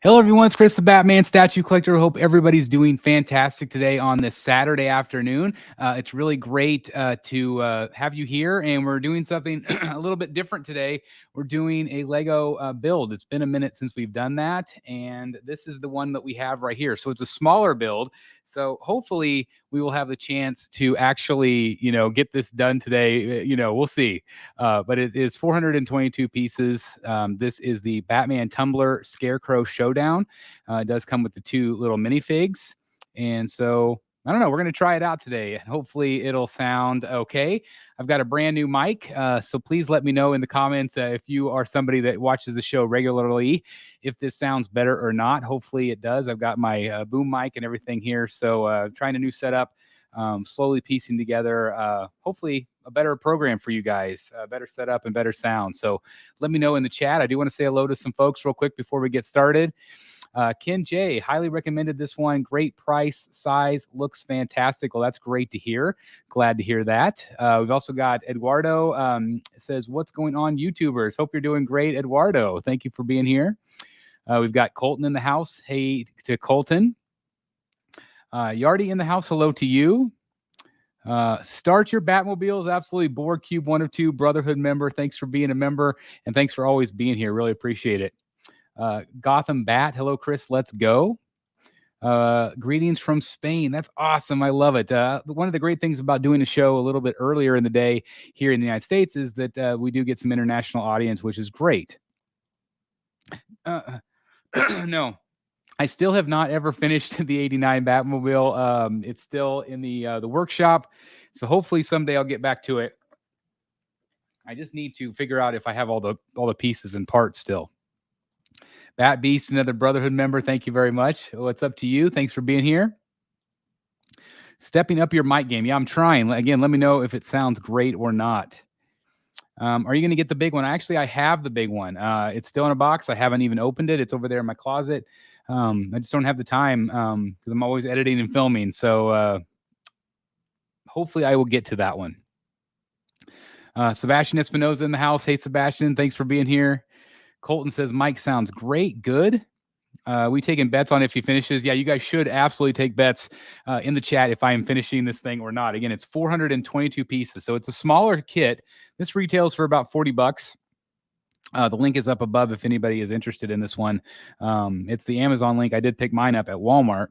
Hello, everyone. It's Chris, the Batman statue collector. Hope everybody's doing fantastic today on this Saturday afternoon. It's really great to have you here, and we're doing something a little bit different today. We're doing a Lego build. It's been a minute since we've done that, and this is the one that we have right here. So it's a smaller build. So hopefully we will have the chance to actually, get this done today. We'll see. But it is 422 pieces. This is the Batman Tumbler Scarecrow Showdown. It does come with the two little minifigs. And so, I don't know, we're going to try it out today. Hopefully it'll sound okay. I've got a brand new mic. So please let me know in the comments if you are somebody that watches the show regularly, if this sounds better or not. Hopefully it does. I've got my boom mic and everything here. So trying a new setup. Slowly piecing together, hopefully a better program for you guys, better setup and better sound. So let me know in the chat. I do want to say hello to some folks real quick before we get started. Ken J, highly recommended this one. Great price, size, looks fantastic. Well, that's great to hear. Glad to hear that. We've also got Eduardo. Says, what's going on, YouTubers? Hope you're doing great, Eduardo. Thank you for being here. We've got Colton in the house. Hey to Colton. Yardy in the house, hello to you. Start your Batmobiles, absolutely. Borg Cube 1 of 2 Brotherhood member. Thanks for being a member, and thanks for always being here. Really appreciate it. Gotham Bat, hello, Chris. Let's go. Greetings from Spain. That's awesome. I love it. One of the great things about doing a show a little bit earlier in the day here in the United States is that we do get some international audience, which is great. No. I still have not ever finished the 89 Batmobile. It's still in the workshop. So hopefully someday I'll get back to it. I just need to figure out if I have all the pieces and parts still. Bat Beast, another Brotherhood member. Thank you very much. What's up to you? Thanks for being here. Stepping up your mic game. Yeah, I'm trying. Again, let me know if it sounds great or not. Are you going to get the big one? Actually, I have the big one. It's still in a box. I haven't even opened it. It's over there in my closet. I just don't have the time because I'm always editing and filming. So hopefully I will get to that one. Sebastian Espinoza in the house. Hey, Sebastian. Thanks for being here. Colton says, Mike sounds great. Good. We taking bets on if he finishes. Yeah, you guys should absolutely take bets in the chat if I am finishing this thing or not. Again, it's 422 pieces. So it's a smaller kit. This retails for about $40. The link is up above if anybody is interested in this one. It's the Amazon link. I did pick mine up at Walmart.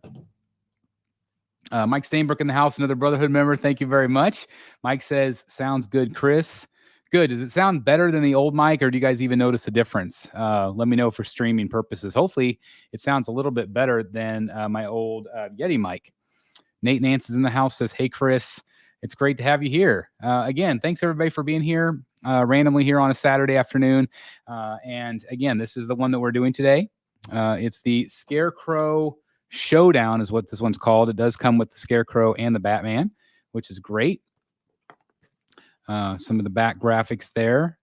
Mike Steinbrook in the house, another Brotherhood member. Thank you very much. Mike says, sounds good, Chris. Good. Does it sound better than the old mic, or do you guys even notice a difference? Let me know for streaming purposes. Hopefully, it sounds a little bit better than my old Yeti mic. Nate Nance is in the house, says, hey, Chris. It's great to have you here. Again, thanks, everybody, for being here randomly here on a Saturday afternoon. And, again, this is the one that we're doing today. It's the Scarecrow Showdown is what this one's called. It does come with the Scarecrow and the Batman, which is great. Some of the back graphics there.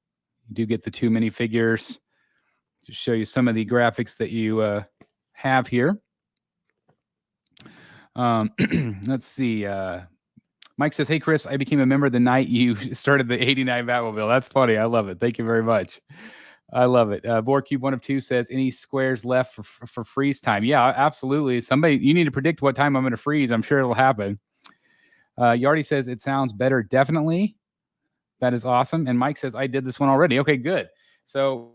You do get the two minifigures to show you some of the graphics that you have here. Let's see. Mike says, hey, Chris, I became a member the night you started the 89 Batmobile. That's funny. I love it. Thank you very much. I love it. Borg Cube 1 of 2 says, any squares left for freeze time? Yeah, absolutely. Somebody, you need to predict what time I'm going to freeze. I'm sure it'll happen. Yardy says, it sounds better. Definitely. That is awesome. And Mike says, I did this one already. Okay, good. So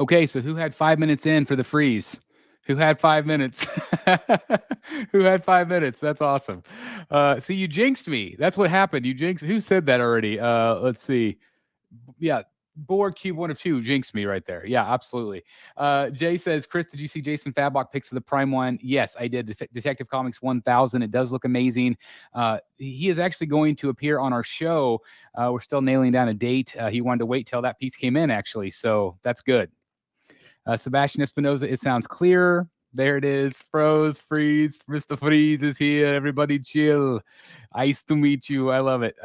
okay, so who had 5 minutes in for the freeze? Who had 5 minutes? Who had 5 minutes? That's awesome. See, you jinxed me. That's what happened. You jinxed. Who said that already? Let's see. Yeah, Borg Cube 1 of 2 jinxed me right there. Yeah, absolutely. Jay says, Chris, did you see Jason Fabok pics of the Prime one? Yes, I did. Detective Comics 1000. It does look amazing. He is actually going to appear on our show. We're still nailing down a date. He wanted to wait till that piece came in, actually. So that's good. Sebastian Espinoza, it sounds clear. There it is. Freeze. Mr. Freeze is here. Everybody chill. Nice to meet you. I love it.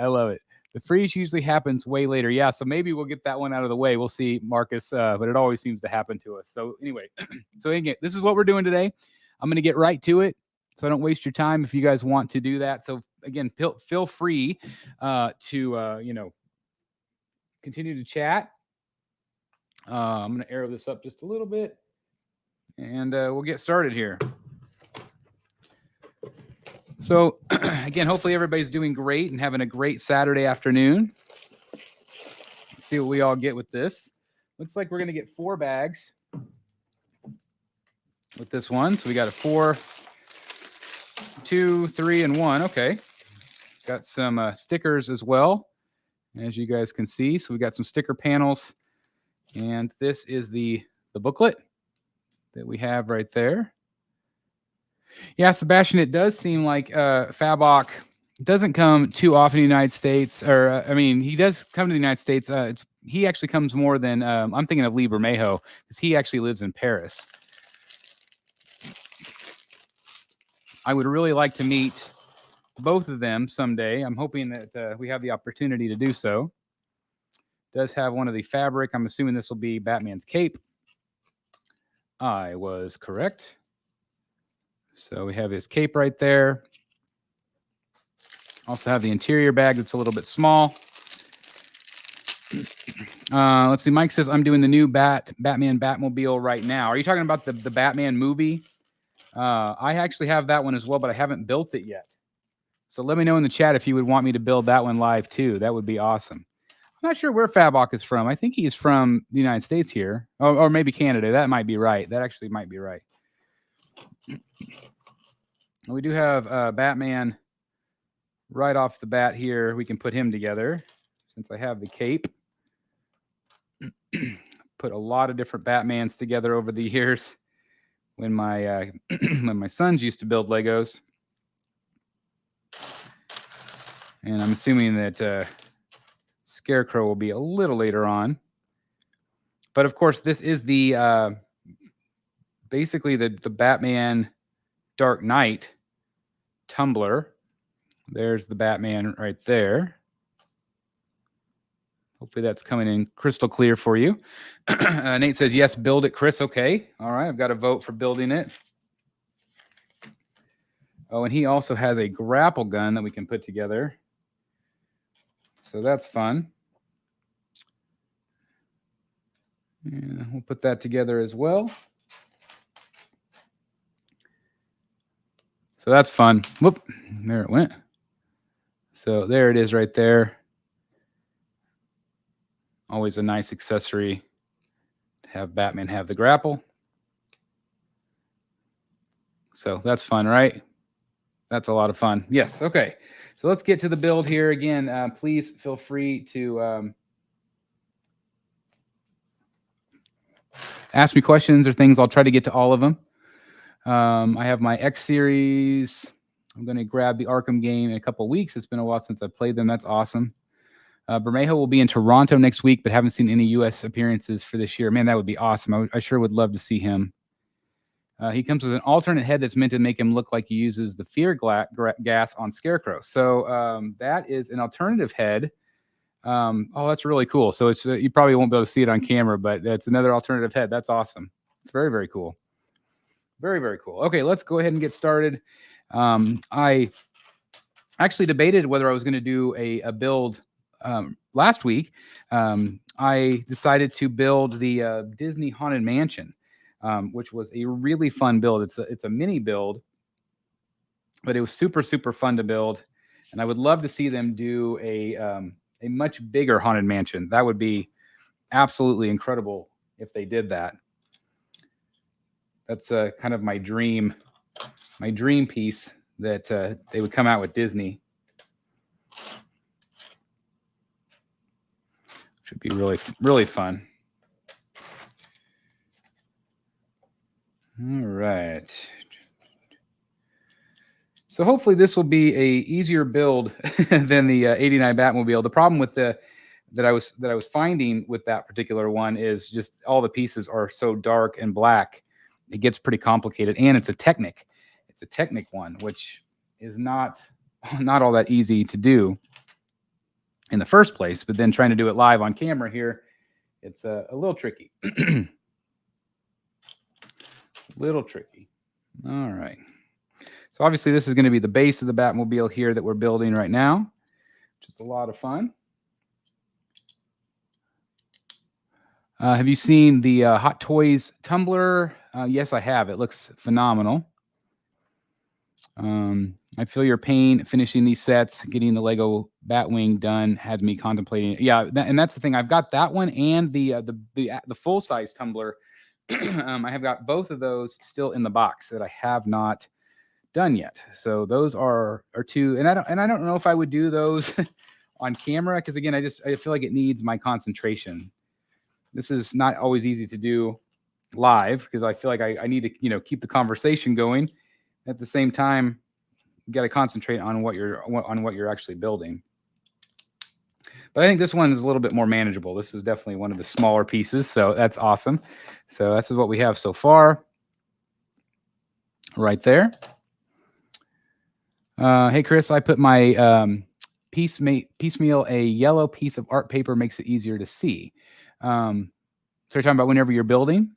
The freeze usually happens way later. Yeah, so maybe we'll get that one out of the way. We'll see, Marcus, but it always seems to happen to us. So anyway, again, this is what we're doing today. I'm going to get right to it so I don't waste your time if you guys want to do that. So again, feel free to continue to chat. I'm going to arrow this up just a little bit, and we'll get started here. So again, hopefully everybody's doing great and having a great Saturday afternoon. Let's see what we all get with this. Looks like we're going to get 4 bags with this one. So we got a 4, 2, 3, and 1. Okay. Got some stickers as well, as you guys can see. So we got some sticker panels, and this is the booklet that we have right there. Yeah, Sebastian, it does seem like Fabok doesn't come too often to the United States. Or, he does come to the United States. He actually comes more than, I'm thinking of Lee Bermejo, because he actually lives in Paris. I would really like to meet both of them someday. I'm hoping that we have the opportunity to do so. Does have one of the fabric. I'm assuming this will be Batman's cape. I was correct. So we have his cape right there. Also have the interior bag that's a little bit small. Let's see. Mike says, I'm doing the new Batman Batmobile right now. Are you talking about the Batman movie? I actually have that one as well, but I haven't built it yet. So let me know in the chat if you would want me to build that one live too. That would be awesome. I'm not sure where Fabok is from. I think he is from the United States here. Or maybe Canada. That might be right. That actually might be right. We do have Batman right off the bat here. We can put him together since I have the cape. Put a lot of different Batmans together over the years when my when my sons used to build Legos. And I'm assuming that Scarecrow will be a little later on. But of course, this is the basically the Batman Dark Knight Tumbler. There's the Batman right there. Hopefully that's coming in crystal clear for you. Nate says, yes, build it, Chris. Okay. All right. I've got a vote for building it. Oh, and he also has a grapple gun that we can put together. So that's fun. Yeah, we'll put that together as well. So that's fun. Whoop, there it went. So there it is right there. Always a nice accessory to have Batman have the grapple. So that's fun, right? That's a lot of fun. Yes, okay. So let's get to the build here. Again, please feel free to ask me questions or things. I'll try to get to all of them. I have my X series. I'm going to grab the Arkham game in a couple of weeks. It's been a while since I've played them. That's awesome. Bermejo will be in Toronto next week, but haven't seen any U.S. appearances for this year. Man, that would be awesome. I sure would love to see him. He comes with an alternate head that's meant to make him look like he uses the fear gas on Scarecrow. So that is an alternative head. Oh, that's really cool. So it's you probably won't be able to see it on camera, but that's another alternative head. That's awesome. It's very, very cool. Very, very cool. Okay, let's go ahead and get started. I actually debated whether I was going to do a build last week. I decided to build the Disney Haunted Mansion, which was a really fun build. It's a mini build, but it was super, super fun to build. And I would love to see them do a much bigger Haunted Mansion. That would be absolutely incredible if they did that. That's kind of my dream piece that they would come out with Disney. Should be really, really fun. All right. So hopefully this will be a easier build than the 89 Batmobile. The problem with that I was finding with that particular one is just all the pieces are so dark and black it gets pretty complicated, and it's a Technic. It's a Technic one, which is not all that easy to do in the first place. But then trying to do it live on camera here, it's a little tricky. Little tricky. All right. So obviously this is going to be the base of the Batmobile here that we're building right now. Just a lot of fun. Have you seen the Hot Toys Tumbler? Yes, I have. It looks phenomenal. I feel your pain finishing these sets. Getting the Lego Batwing done had me contemplating. Yeah, and that's the thing. I've got that one and the full size tumbler. I have got both of those still in the box that I have not done yet. So those are two, and I don't know if I would do those on camera, because again, I feel like it needs my concentration. This is not always easy to do live, because I feel like I need to keep the conversation going. At the same time, you got to concentrate on what you're actually building. But I think this one is a little bit more manageable. This is definitely one of the smaller pieces, so that's awesome. So this is what we have so far right there. Hey, Chris, I put my piecemeal a yellow piece of art paper makes it easier to see. So you're talking about whenever you're building?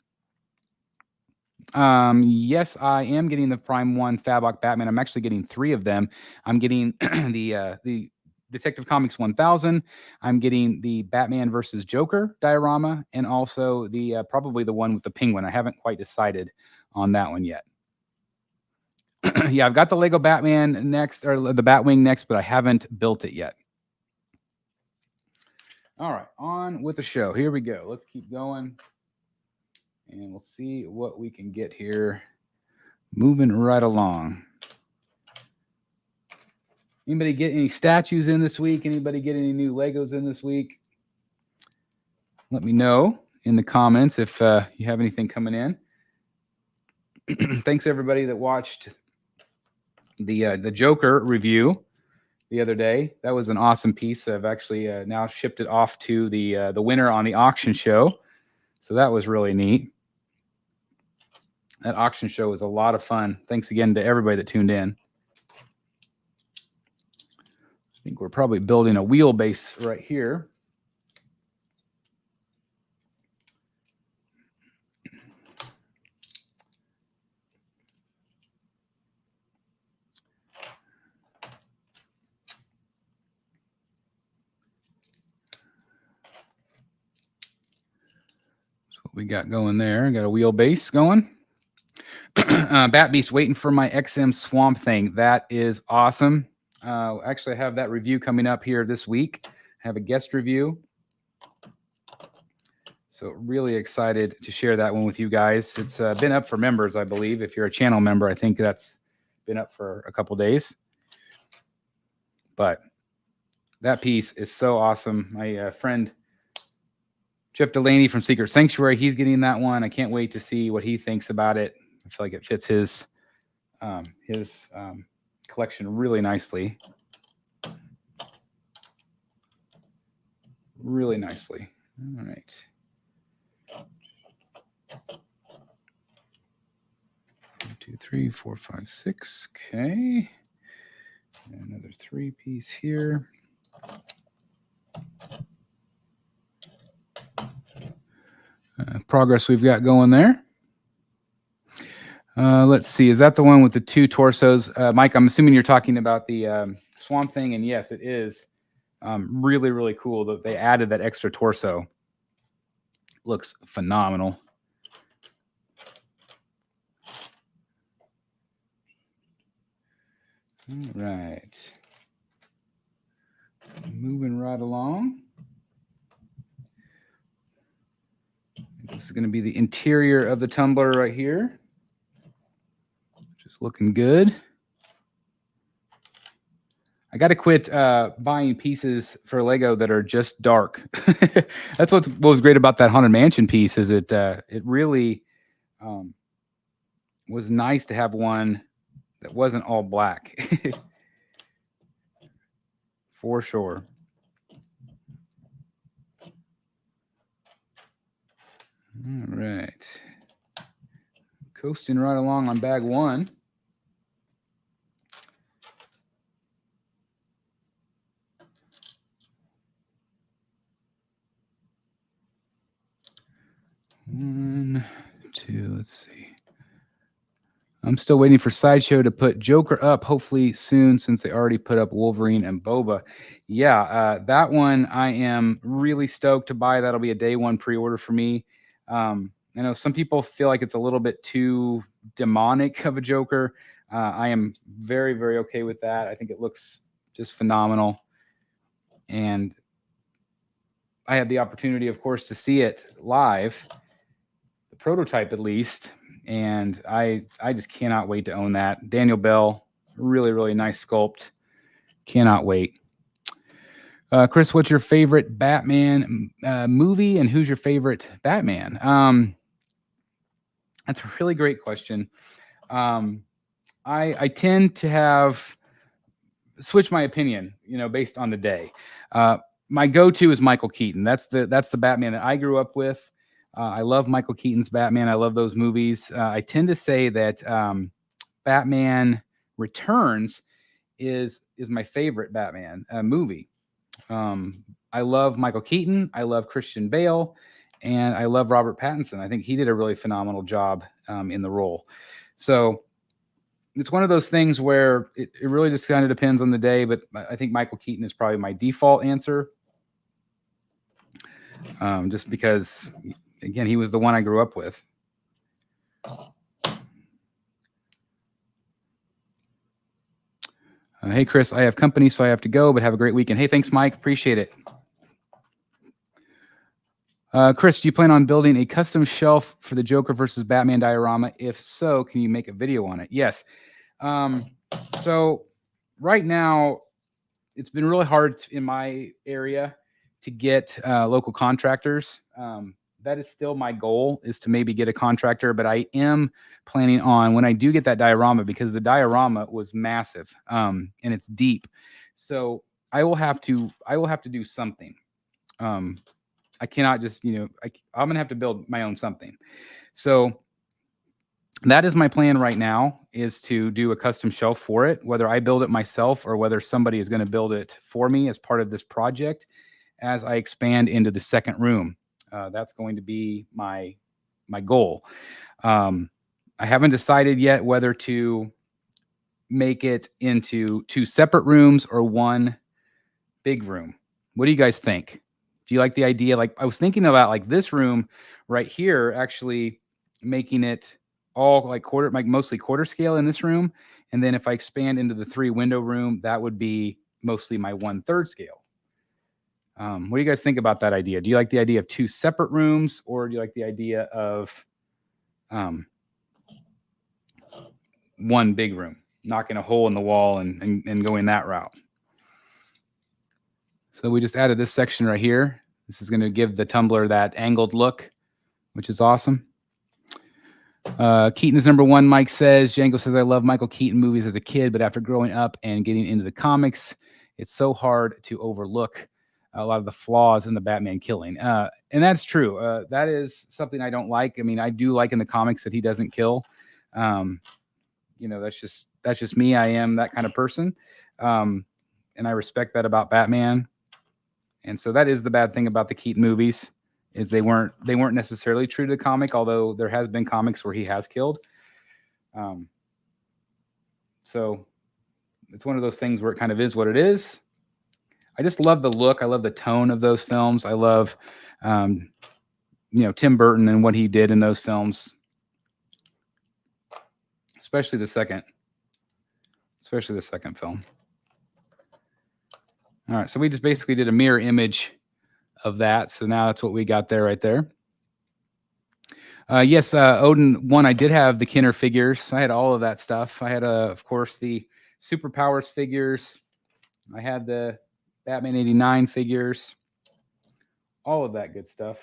Yes, I am getting the Prime 1 Fabok Batman. I'm actually getting 3 of them. I'm getting the Detective Comics 1000. I'm getting the Batman versus Joker diorama, and also the probably the one with the penguin. I haven't quite decided on that one yet. Yeah, I've got the Lego Batman next, or the Batwing next, but I haven't built it yet. All right, on with the show. Here we go. Let's keep going, and we'll see what we can get here. Moving right along. Anybody get any statues in this week? Anybody get any new Legos in this week? Let me know in the comments if you have anything coming in. Thanks everybody that watched the Joker review the other day. That was an awesome piece. I've actually now shipped it off to the winner on the auction show. So that was really neat. That auction show was a lot of fun. Thanks again to everybody that tuned in. I think we're probably building a wheelbase right here. That's what we got going there. Got a wheelbase going. Bat Beast waiting for my XM Swamp Thing. That is awesome. Actually, I have that review coming up here this week. I have a guest review. So really excited to share that one with you guys. It's been up for members, I believe. If you're a channel member, I think that's been up for a couple days. But that piece is so awesome. My friend Jeff Delaney from Secret Sanctuary, he's getting that one. I can't wait to see what he thinks about it. I feel like it fits his collection really nicely. Really nicely. All right. 1, 2, 3, 4, 5, 6. Okay. And another 3-piece here. Progress we've got going there. Let's see. Is that the one with the 2 torsos? Mike, I'm assuming you're talking about the Swamp Thing, and yes, it is. Really, really cool that they added that extra torso. Looks phenomenal. All right. Moving right along. This is going to be the interior of the tumbler right here. Just looking good. I got to quit buying pieces for Lego that are just dark. That's what was great about that Haunted Mansion piece, is it really was nice to have one that wasn't all black. For sure. All right. Coasting right along on bag one. One, two, let's see. I'm still waiting for Sideshow to put Joker up, hopefully soon, since they already put up Wolverine and Boba. Yeah, that one I am really stoked to buy. That'll be a day one pre-order for me. I know some people feel like it's a little bit too demonic of a Joker. I am very, very okay with that. I think it looks just phenomenal. And I had the opportunity, of course, to see it live, the prototype at least. And I just cannot wait to own that. Daniel Bell, really, really nice sculpt. Cannot wait. Chris, what's your favorite Batman movie, and who's your favorite Batman? That's a really great question. I tend to have switch my opinion, based on the day. My go-to is Michael Keaton. That's the Batman that I grew up with. I love Michael Keaton's Batman. I love those movies. I tend to say that Batman Returns is my favorite Batman movie. I love Michael Keaton. I love Christian Bale, and I love Robert Pattinson. I think he did a really phenomenal job in the role. So it's one of those things where it really just kind of depends on the day, but I think Michael Keaton is probably my default answer. Just because, again, he was the one I grew up with. Hey, Chris, I have company, so I have to go, but have a great weekend. Hey, thanks, Mike. Appreciate it. Chris, do you plan on building a custom shelf for the Joker versus Batman diorama? If so, can you make a video on it? Yes. So right now, it's been really hard in my area to get local contractors. That is still my goal, is to maybe get a contractor, but I am planning on, when I do get that diorama, because the diorama was massive and it's deep. So I will have to do something. I cannot just, I'm going to have to build my own something. So that is my plan right now, is to do a custom shelf for it, whether I build it myself or whether somebody is going to build it for me as part of this project as I expand into the second room. That's going to be my goal. I haven't decided yet whether to make it into 2 separate rooms or 1 big room. What do you guys think? Do you like the idea? Like, I was thinking about like this room right here, actually making it all like mostly quarter scale in this room. And then if I expand into the 3 window room, that would be mostly my 1/3 scale. What do you guys think about that idea? Do you like the idea of 2 separate rooms, or do you like the idea of 1 big room, knocking a hole in the wall and going that route? So we just added this section right here. This is going to give the tumbler that angled look, which is awesome. Keaton is number 1, Mike says. Django says, I love Michael Keaton movies as a kid, but after growing up and getting into the comics, it's so hard to overlook a lot of the flaws in the Batman killing. And that's true. That is something I don't like. I mean, I do like in the comics that he doesn't kill. That's just me. I am that kind of person. And I respect that about Batman. And so that is the bad thing about the Keaton movies, is they weren't necessarily true to the comic, although there has been comics where he has killed. So it's one of those things where it kind of is what it is. I just love the look. I love the tone of those films. I love, Tim Burton and what he did in those films, especially the second film. All right, so we just basically did a mirror image of that. So now that's what we got there, right there. Yes, Odin 1, I did have the Kenner figures. I had all of that stuff. I had, of course, the Superpowers figures. I had the Batman 89 figures. All of that good stuff.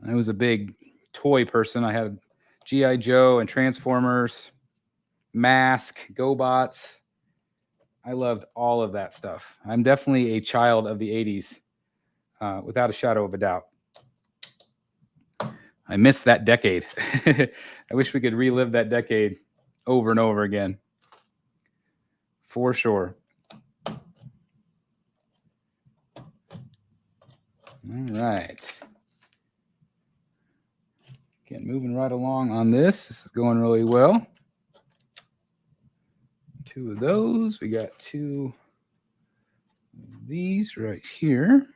I was a big toy person. I had G.I. Joe and Transformers, Mask, GoBots. I loved all of that stuff. I'm definitely a child of the 80s, without a shadow of a doubt. I miss that decade. I wish we could relive that decade over and over again. For sure. All right. Again, moving right along on this. This is going really well. 2 of those. We got 2 of these right here.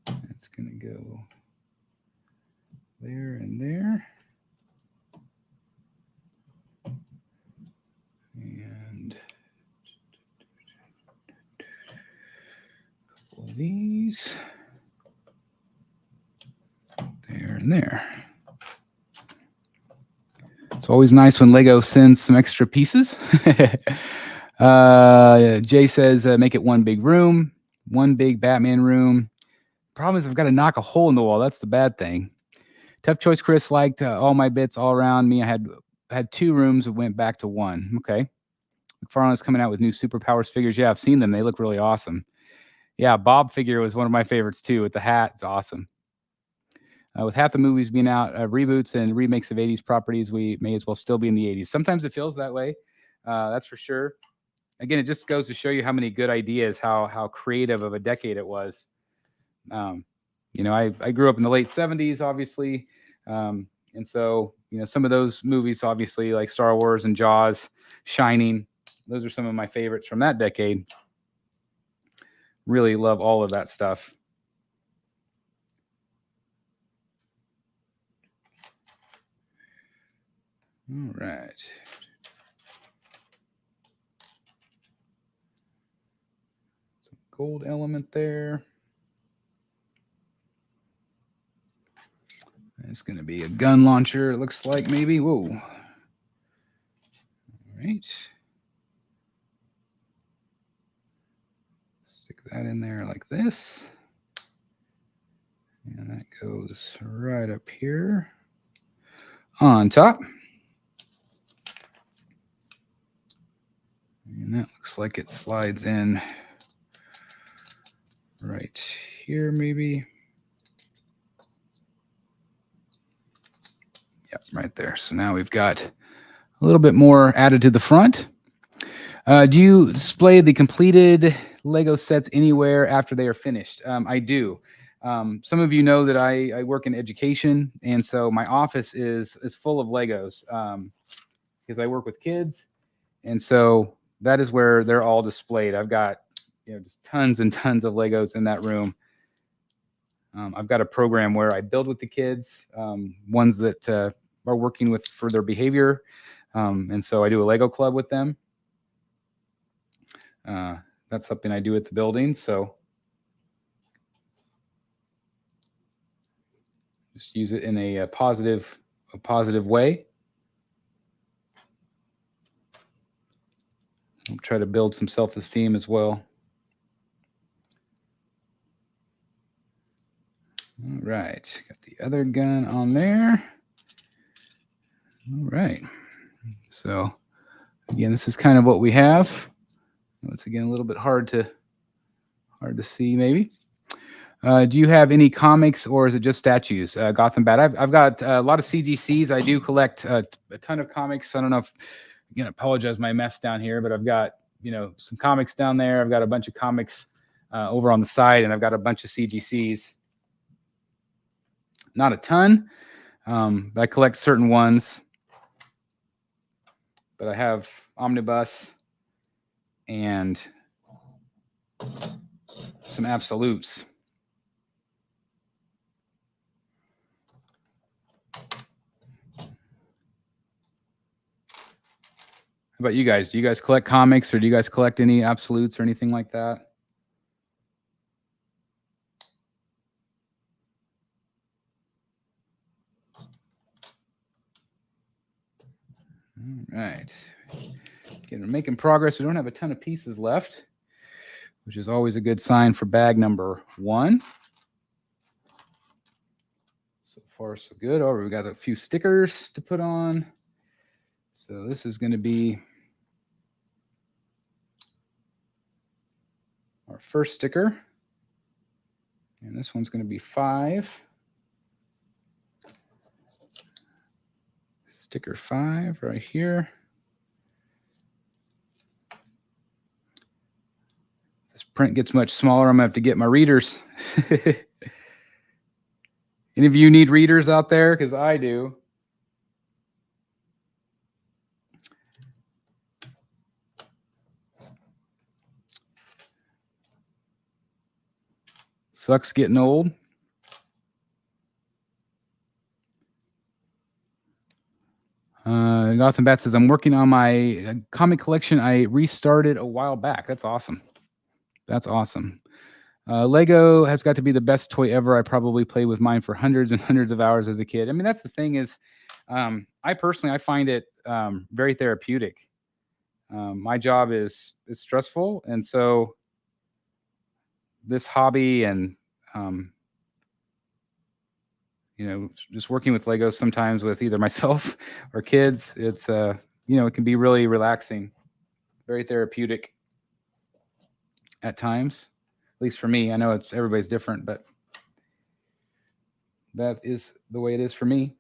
That's going to go there and there. And a couple of these. There and there. It's always nice when Lego sends some extra pieces. Jay says, make it one big room, one big Batman room. Problem is I've got to knock a hole in the wall. That's the bad thing. Tough choice, Chris. Liked all my bits all around me. I had 2 rooms that went back to 1. Okay. McFarlane is coming out with new superpowers figures. Yeah, I've seen them. They look really awesome. Yeah, Bob figure was one of my favorites too with the hat. It's awesome. With half the movies being out, reboots and remakes of 80s properties, we may as well still be in the 80s. Sometimes it feels that way. That's for sure. Again, it just goes to show you how many good ideas, how creative of a decade it was. You know, I grew up in the late 70s, obviously. And so, you know, some of those movies, obviously, like Star Wars and Jaws, Shining, those are some of my favorites from that decade. Really love all of that stuff. All right. Some gold element there. It's going to be a gun launcher, it looks like, maybe. Whoa. All right. Stick that in there like this. And that goes right up here on top. And that looks like it slides in right here, maybe. Yep, right there. So now we've got a little bit more added to the front. Do you display the completed Lego sets anywhere after they are finished? I do. Some of you know that I work in education, and so my office is full of Legos because I work with kids, and so that is where they're all displayed. I've got, you know, just tons and tons of Legos in that room. I've got a program where I build with the kids, ones that are working with for their behavior, and so I do a Lego club with them. That's something I do at the building. So just use it in a positive way. I'll try to build some self-esteem as well. All right, got the other gun on there. All right. So again, this is kind of what we have. Once again, a little bit hard to see, maybe. Do you have any comics, or is it just statues? Gotham Bat. I've got a lot of CGCs. I do collect a ton of comics. I don't know if, again, I apologize my mess down here, but I've got, you know, some comics down there. I've got a bunch of comics over on the side, and I've got a bunch of CGCs. Not a ton. I collect certain ones, but I have Omnibus and some absolutes. How about you guys? Do you guys collect comics, or do you guys collect any absolutes or anything like that? All right. Again, we're making progress. We don't have a ton of pieces left, which is always a good sign for bag number 1. So far, so good. Oh, we've got a few stickers to put on. So this is going to be our first sticker. And this one's going to be 5. sticker 5 right here. This print gets much smaller. I'm gonna have to get my readers. Any of you need readers out there? Because I do. Sucks getting old. Gotham Bat says, I'm working on my comic collection I restarted a while back. That's awesome. That's awesome. Lego has got to be the best toy ever. I probably played with mine for hundreds and hundreds of hours as a kid. I mean, that's the thing is, I personally find it very therapeutic. My job is stressful, and so this hobby and just working with Legos sometimes with either myself or kids, it's it can be really relaxing, very therapeutic at times. At least for me. I know everybody's different, but that is the way it is for me.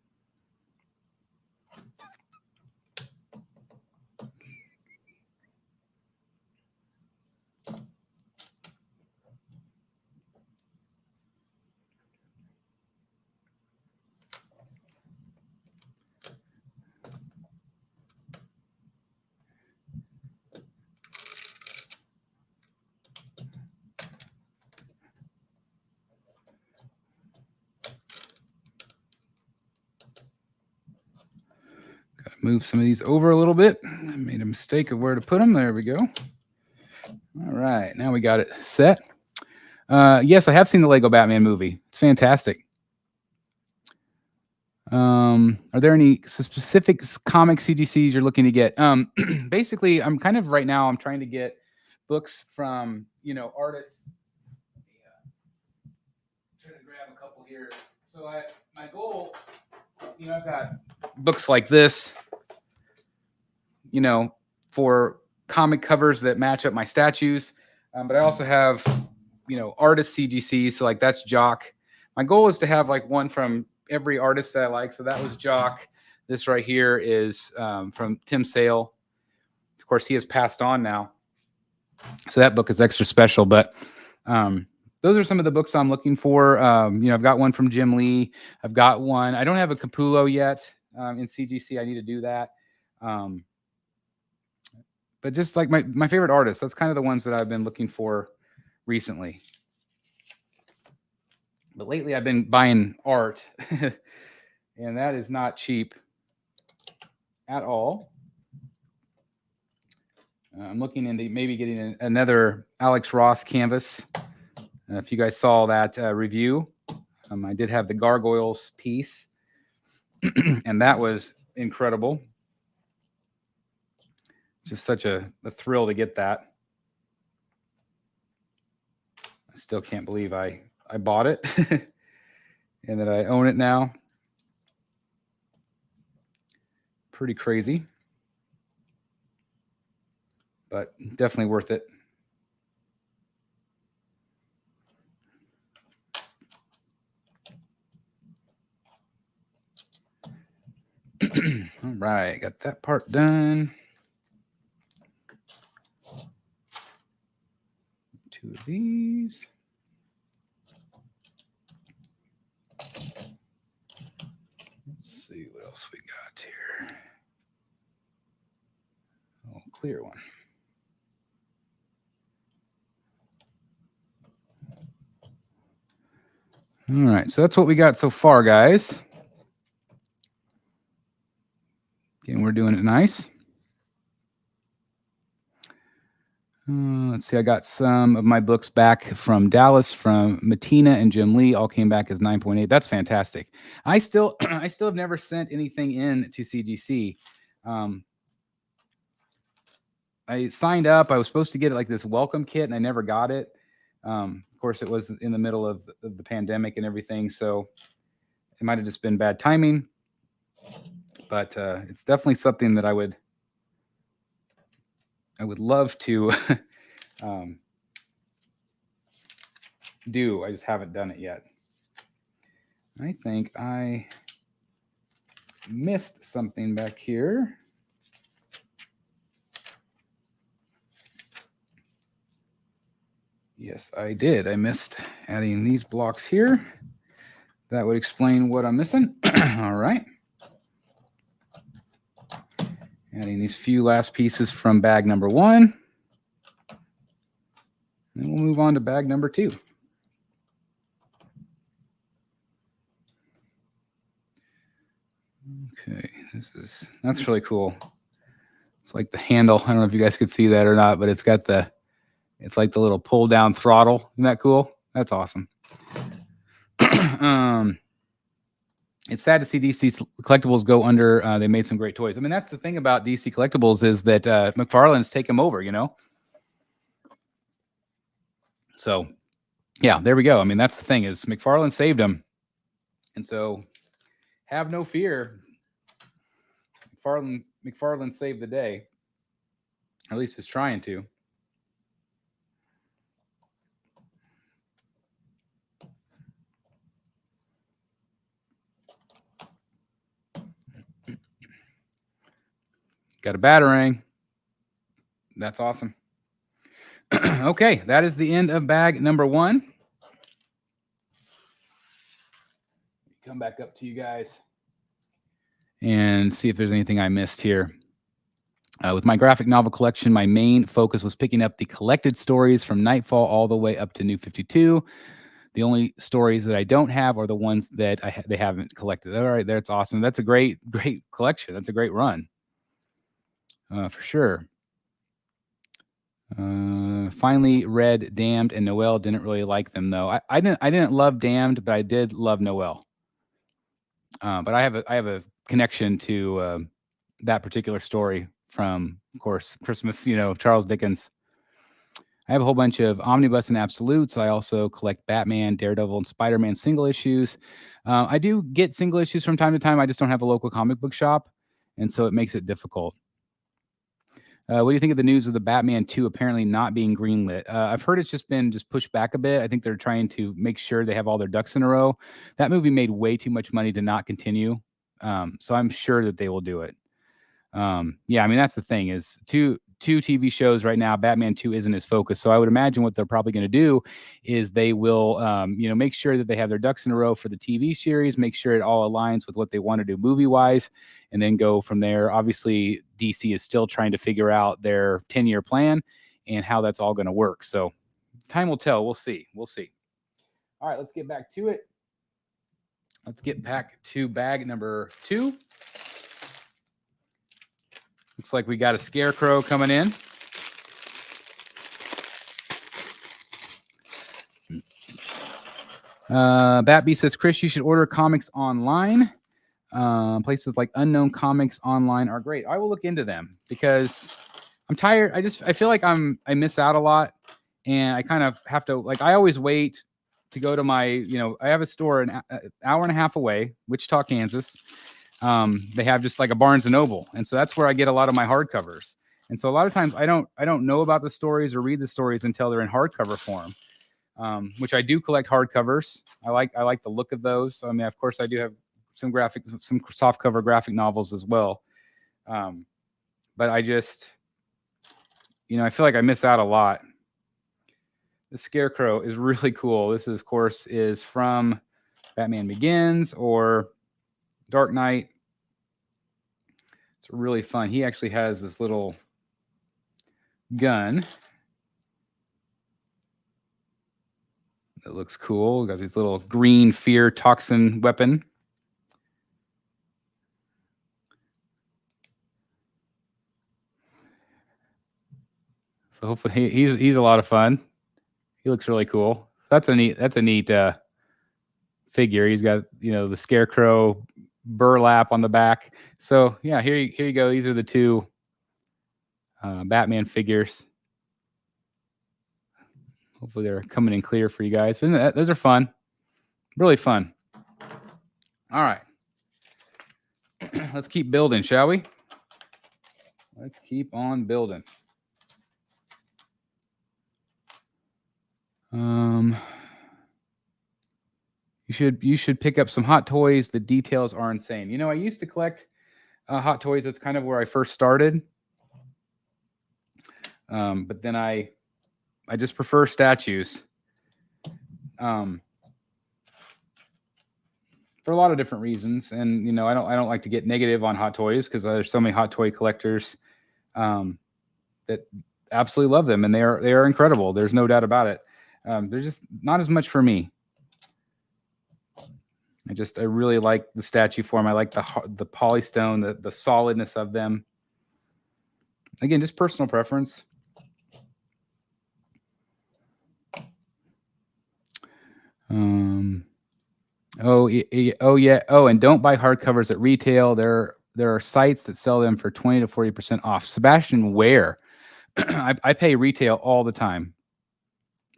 Move some of these over a little bit. I made a mistake of where to put them. There we go. All right, now we got it set. Yes, I have seen the Lego Batman movie. It's fantastic. Are there any specific comic CGCs you're looking to get? Basically, I'm kind of right now, I'm trying to get books from, artists. Trying to grab a couple here. So my goal, I've got books like this, for comic covers that match up my statues. But I also have, artist CGC. So like that's Jock. My goal is to have like one from every artist that I like. So that was Jock. This right here is from Tim Sale. Of course, he has passed on now. So that book is extra special. But those are some of the books I'm looking for. I've got one from Jim Lee. I've got one. I don't have a Capullo yet in CGC. I need to do that. But just like my favorite artists, that's kind of the ones that I've been looking for recently. But lately I've been buying art, and that is not cheap at all. I'm looking into maybe getting another Alex Ross canvas. If you guys saw that review, I did have the Gargoyles piece, and that was incredible. Just such a thrill to get that. I still can't believe I bought it and that I own it now. Pretty crazy, but definitely worth it. All right, got that part done. 2 of these. Let's see what else we got here. Oh, clear one. All right, so that's what we got so far, guys. Again, we're doing it nice. Let's see, I got some of my books back from Dallas, from Matina and Jim Lee, all came back as 9.8. That's fantastic. I still have never sent anything in to CGC. I signed up. I was supposed to get like this welcome kit, and I never got it. Of course, it was in the middle of the pandemic and everything, so it might have just been bad timing. But it's definitely something that I would love to do. I just haven't done it yet. I think I missed something back here. Yes, I did. I missed adding these blocks here. That would explain what I'm missing. All right. Adding these few last pieces from bag number 1. And we'll move on to bag number 2. Okay, that's really cool. It's like the handle. I don't know if you guys could see that or not, but it's like the little pull down throttle. Isn't that cool? That's awesome. It's sad to see DC Collectibles go under. They made some great toys. I mean, that's the thing about DC Collectibles is that McFarlane's take them over, you know? So, yeah, there we go. I mean, that's the thing is McFarlane saved them. And so, have no fear. McFarlane saved the day. Or at least is trying to. Got a batarang. That's awesome. Okay, that is the end of bag number 1. Come back up to you guys and see if there's anything I missed here. With my graphic novel collection, my main focus was picking up the collected stories from Nightfall all the way up to New 52. The only stories that I don't have are the ones that they haven't collected. All right, that's awesome. That's a great collection. That's a great run. For sure. Finally read Damned and Noelle. Didn't really like them though. I didn't love Damned, but I did love Noelle. But I have a connection to that particular story from, of course, Christmas. You know, Charles Dickens. I have a whole bunch of omnibus and absolutes. I also collect Batman, Daredevil, and Spider-Man single issues. I do get single issues from time to time. I just don't have a local comic book shop, and so it makes it difficult. What do you think of the news of the Batman 2 apparently not being greenlit? I've heard it's been pushed back a bit. I think they're trying to make sure they have all their ducks in a row. That movie made way too much money to not continue. So I'm sure that they will do it. Yeah, I mean, that's the thing is two TV shows right now. Batman 2 isn't his focus. So I would imagine what they're probably going to do is they will, make sure that they have their ducks in a row for the TV series, make sure it all aligns with what they want to do movie-wise, and then go from there. Obviously, DC is still trying to figure out their 10-year plan and how that's all going to work. So time will tell. We'll see. We'll see. All right, let's get back to it. Let's get back to bag number 2. Looks like we got a Scarecrow coming in. Batby says, Chris, you should order comics online. Places like Unknown Comics online are great. I will look into them because I'm tired. I feel like I miss out a lot, and I kind of have to, like, I always wait to go to my, I have a store an hour and a half away, Wichita, Kansas. They have just like a Barnes and Noble, and so that's where I get a lot of my hardcovers. And so a lot of times I don't know about the stories or read the stories until they're in hardcover form, which I do collect hardcovers. I like the look of those. So, I mean, of course, I do have some softcover graphic novels as well. But I just, I feel like I miss out a lot. The Scarecrow is really cool. This, of course, is from Batman Begins or Dark Knight. It's really fun. He actually has this little gun that looks cool. Got these little green fear toxin weapon. So hopefully he's a lot of fun. He looks really cool. That's a neat figure. He's got the Scarecrow burlap on the back. So yeah, here you go. These are the 2 Batman figures. Hopefully they're coming in clear for you guys. Those are fun, really fun. All right, let's keep building, shall we? Let's keep on building. You should pick up some Hot Toys. The details are insane. You know, I used to collect Hot Toys. That's kind of where I first started. But then I just prefer statues. For a lot of different reasons, and you know, I don't like to get negative on Hot Toys because there's so many Hot Toy collectors that absolutely love them, and they are incredible. There's no doubt about it. They're just not as much for me. I really like the statue form. I like the polystone, the solidness of them. Again, just personal preference. Oh yeah. Oh, and don't buy hardcovers at retail. There are sites that sell them for 20 to 40% off. Sebastian, where? I pay retail all the time.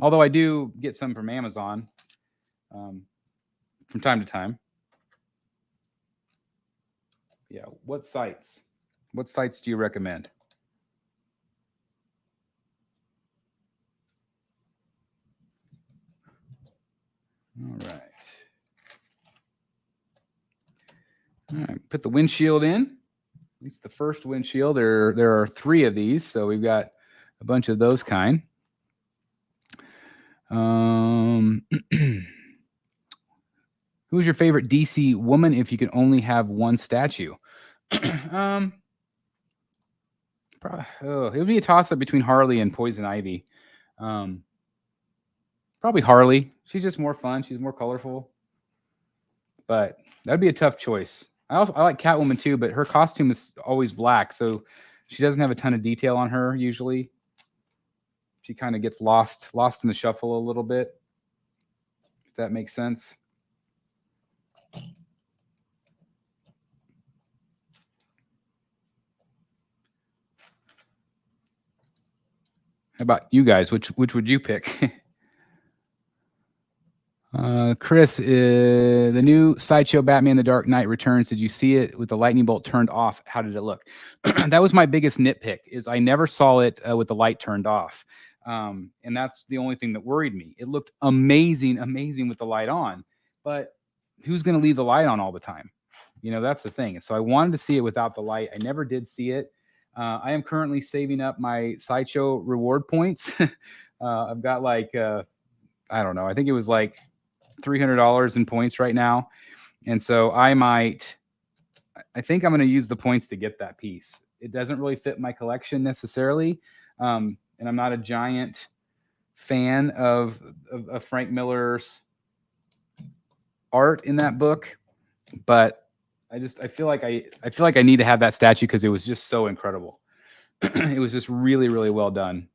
Although I do get some from Amazon from time to time. Yeah. What sites? What sites do you recommend? All right. All right. Put the windshield in. At least the first windshield. There are 3 of these, so we've got a bunch of those kind. Who's your favorite DC woman if you can only have one statue? It would be a toss-up between Harley and Poison Ivy. Probably Harley. She's just more fun. She's more colorful. But that'd be a tough choice. I like Catwoman too, but her costume is always black, so she doesn't have a ton of detail on her usually. She kind of gets lost in the shuffle a little bit, if that makes sense. How about you guys? Which would you pick? Chris, the new Sideshow Batman The Dark Knight Returns. Did you see it with the lightning bolt turned off? How did it look? That was my biggest nitpick, is I never saw it with the light turned off. And that's the only thing that worried me. It looked amazing with the light on, but who's going to leave the light on all the time? You know, that's the thing. So I wanted to see it without the light. I never did see it. I am currently saving up my Sideshow reward points. I've got like, I don't know. I think it was like $300 in points right now. And so I think I'm going to use the points to get that piece. It doesn't really fit my collection necessarily. And I'm not a giant fan of Frank Miller's art in that book, but I feel like I need to have that statue because it was just so incredible. It was just really, really well done.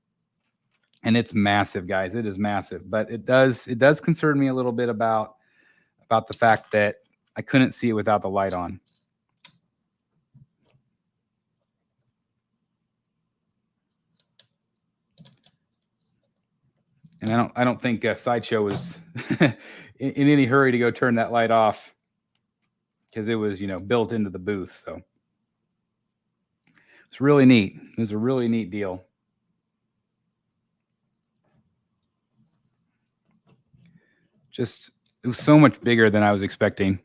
And it's massive, guys. It is massive, but it does concern me a little bit about the fact that I couldn't see it without the light on. And I don't think Sideshow was in any hurry to go turn that light off, because it was, you know, built into the booth. So it's really neat. It was a really neat deal. Just, it was so much bigger than I was expecting.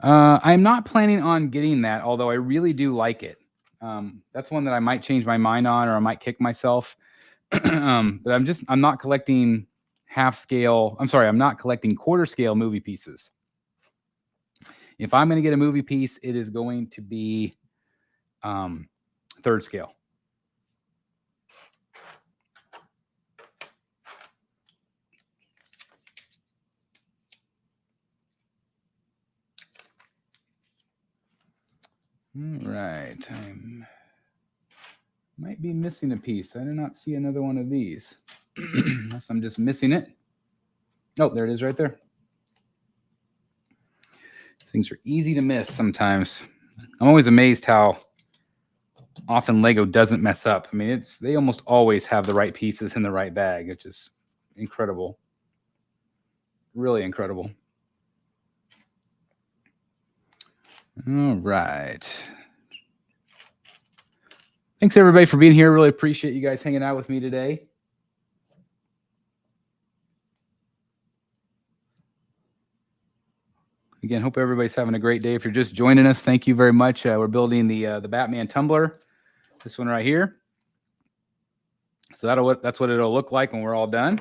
I'm not planning on getting that, although I really do like it. That's one that I might change my mind on, or I might kick myself. But I'm not collecting I'm not collecting quarter scale movie pieces. If I'm going to get a movie piece, it is going to be third scale. All right, I might be missing a piece. I do not see another one of these, unless I'm just missing it. Oh, there it is right there. Things are easy to miss sometimes. I'm always amazed how often Lego doesn't mess up. I mean, they almost always have the right pieces in the right bag, which is incredible. Really incredible. All right. Thanks everybody for being here. Really appreciate you guys hanging out with me today. again, hope everybody's having a great day. If you're just joining us, thank you very much. We're building the Batman Tumbler, this one right here. So that's what it'll look like when we're all done.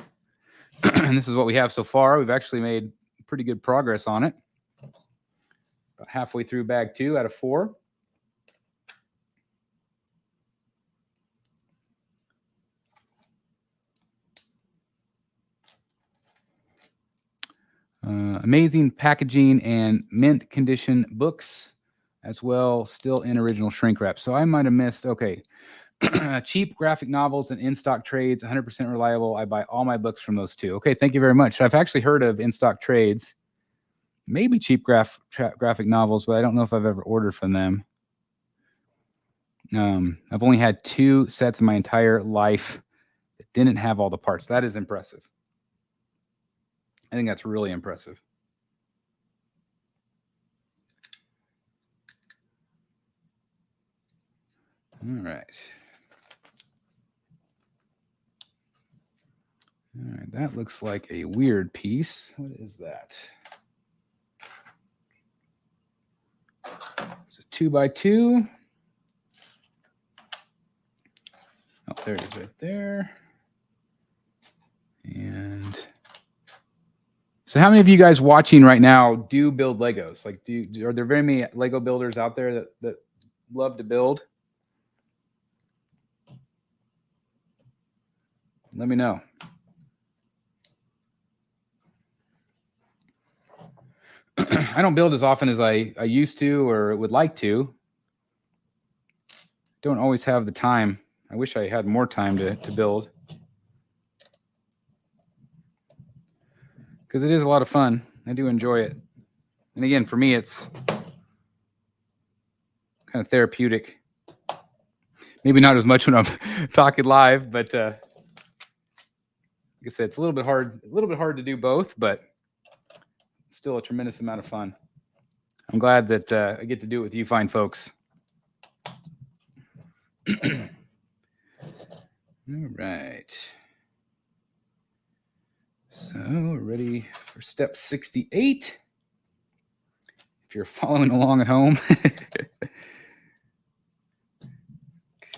And this is what we have so far. We've actually made pretty good progress on it. About halfway through bag 2 out of 4. Amazing packaging and mint condition books as well, still in original shrink wrap. So I might have missed, okay. Cheap graphic novels and in-stock trades, 100% reliable. I buy all my books from those two. Okay, thank you very much. I've actually heard of in-stock trades, maybe cheap graphic novels, but I don't know if I've ever ordered from them. I've only had 2 sets in my entire life that didn't have all the parts. That is impressive. I think that's really impressive. All right. All right, that looks like a weird piece. What is that? It's a 2x2. Oh, there it is right there. And so how many of you guys watching right now do build Legos? Like, are there very many Lego builders out there that love to build? Let me know. I don't build as often as I used to or would like to. Don't always have the time. I wish I had more time to build. Because it is a lot of fun. I do enjoy it. And again, for me, it's kind of therapeutic. Maybe not as much when I'm talking live, but like I said, it's a little bit hard to do both, but still a tremendous amount of fun. I'm glad that I get to do it with you fine folks. All right. So we're ready for step 68. If you're following along at home.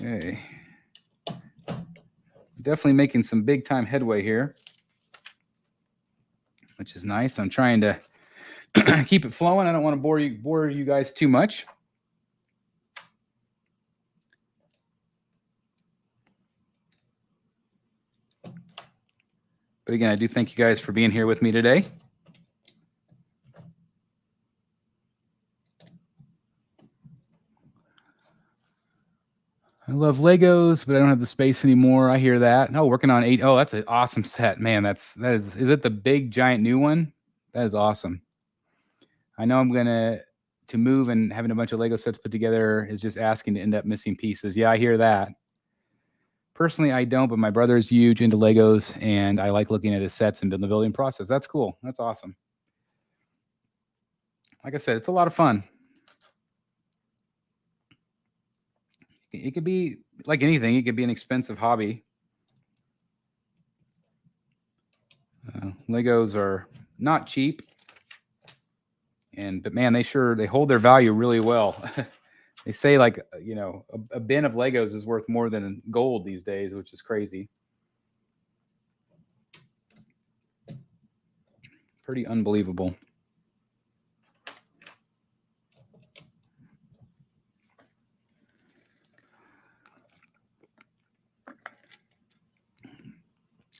Okay. Definitely making some big time headway here, which is nice. I'm trying to keep it flowing. I don't want to bore you guys too much. But again, I do thank you guys for being here with me today. I love Legos, but I don't have the space anymore. I hear that. No, working on 8. Oh, that's an awesome set, man. Is it the big giant new one? That is awesome. I know I'm gonna move, and having a bunch of Lego sets put together is just asking to end up missing pieces. Yeah, I hear that. Personally, I don't, but my brother is huge into Legos, and I like looking at his sets and the building process. That's cool. That's awesome. Like I said, it's a lot of fun. It could be like anything. It could be an expensive hobby. Legos are not cheap, but man, they hold their value really well. They say like, a bin of Legos is worth more than gold these days, which is crazy. Pretty unbelievable.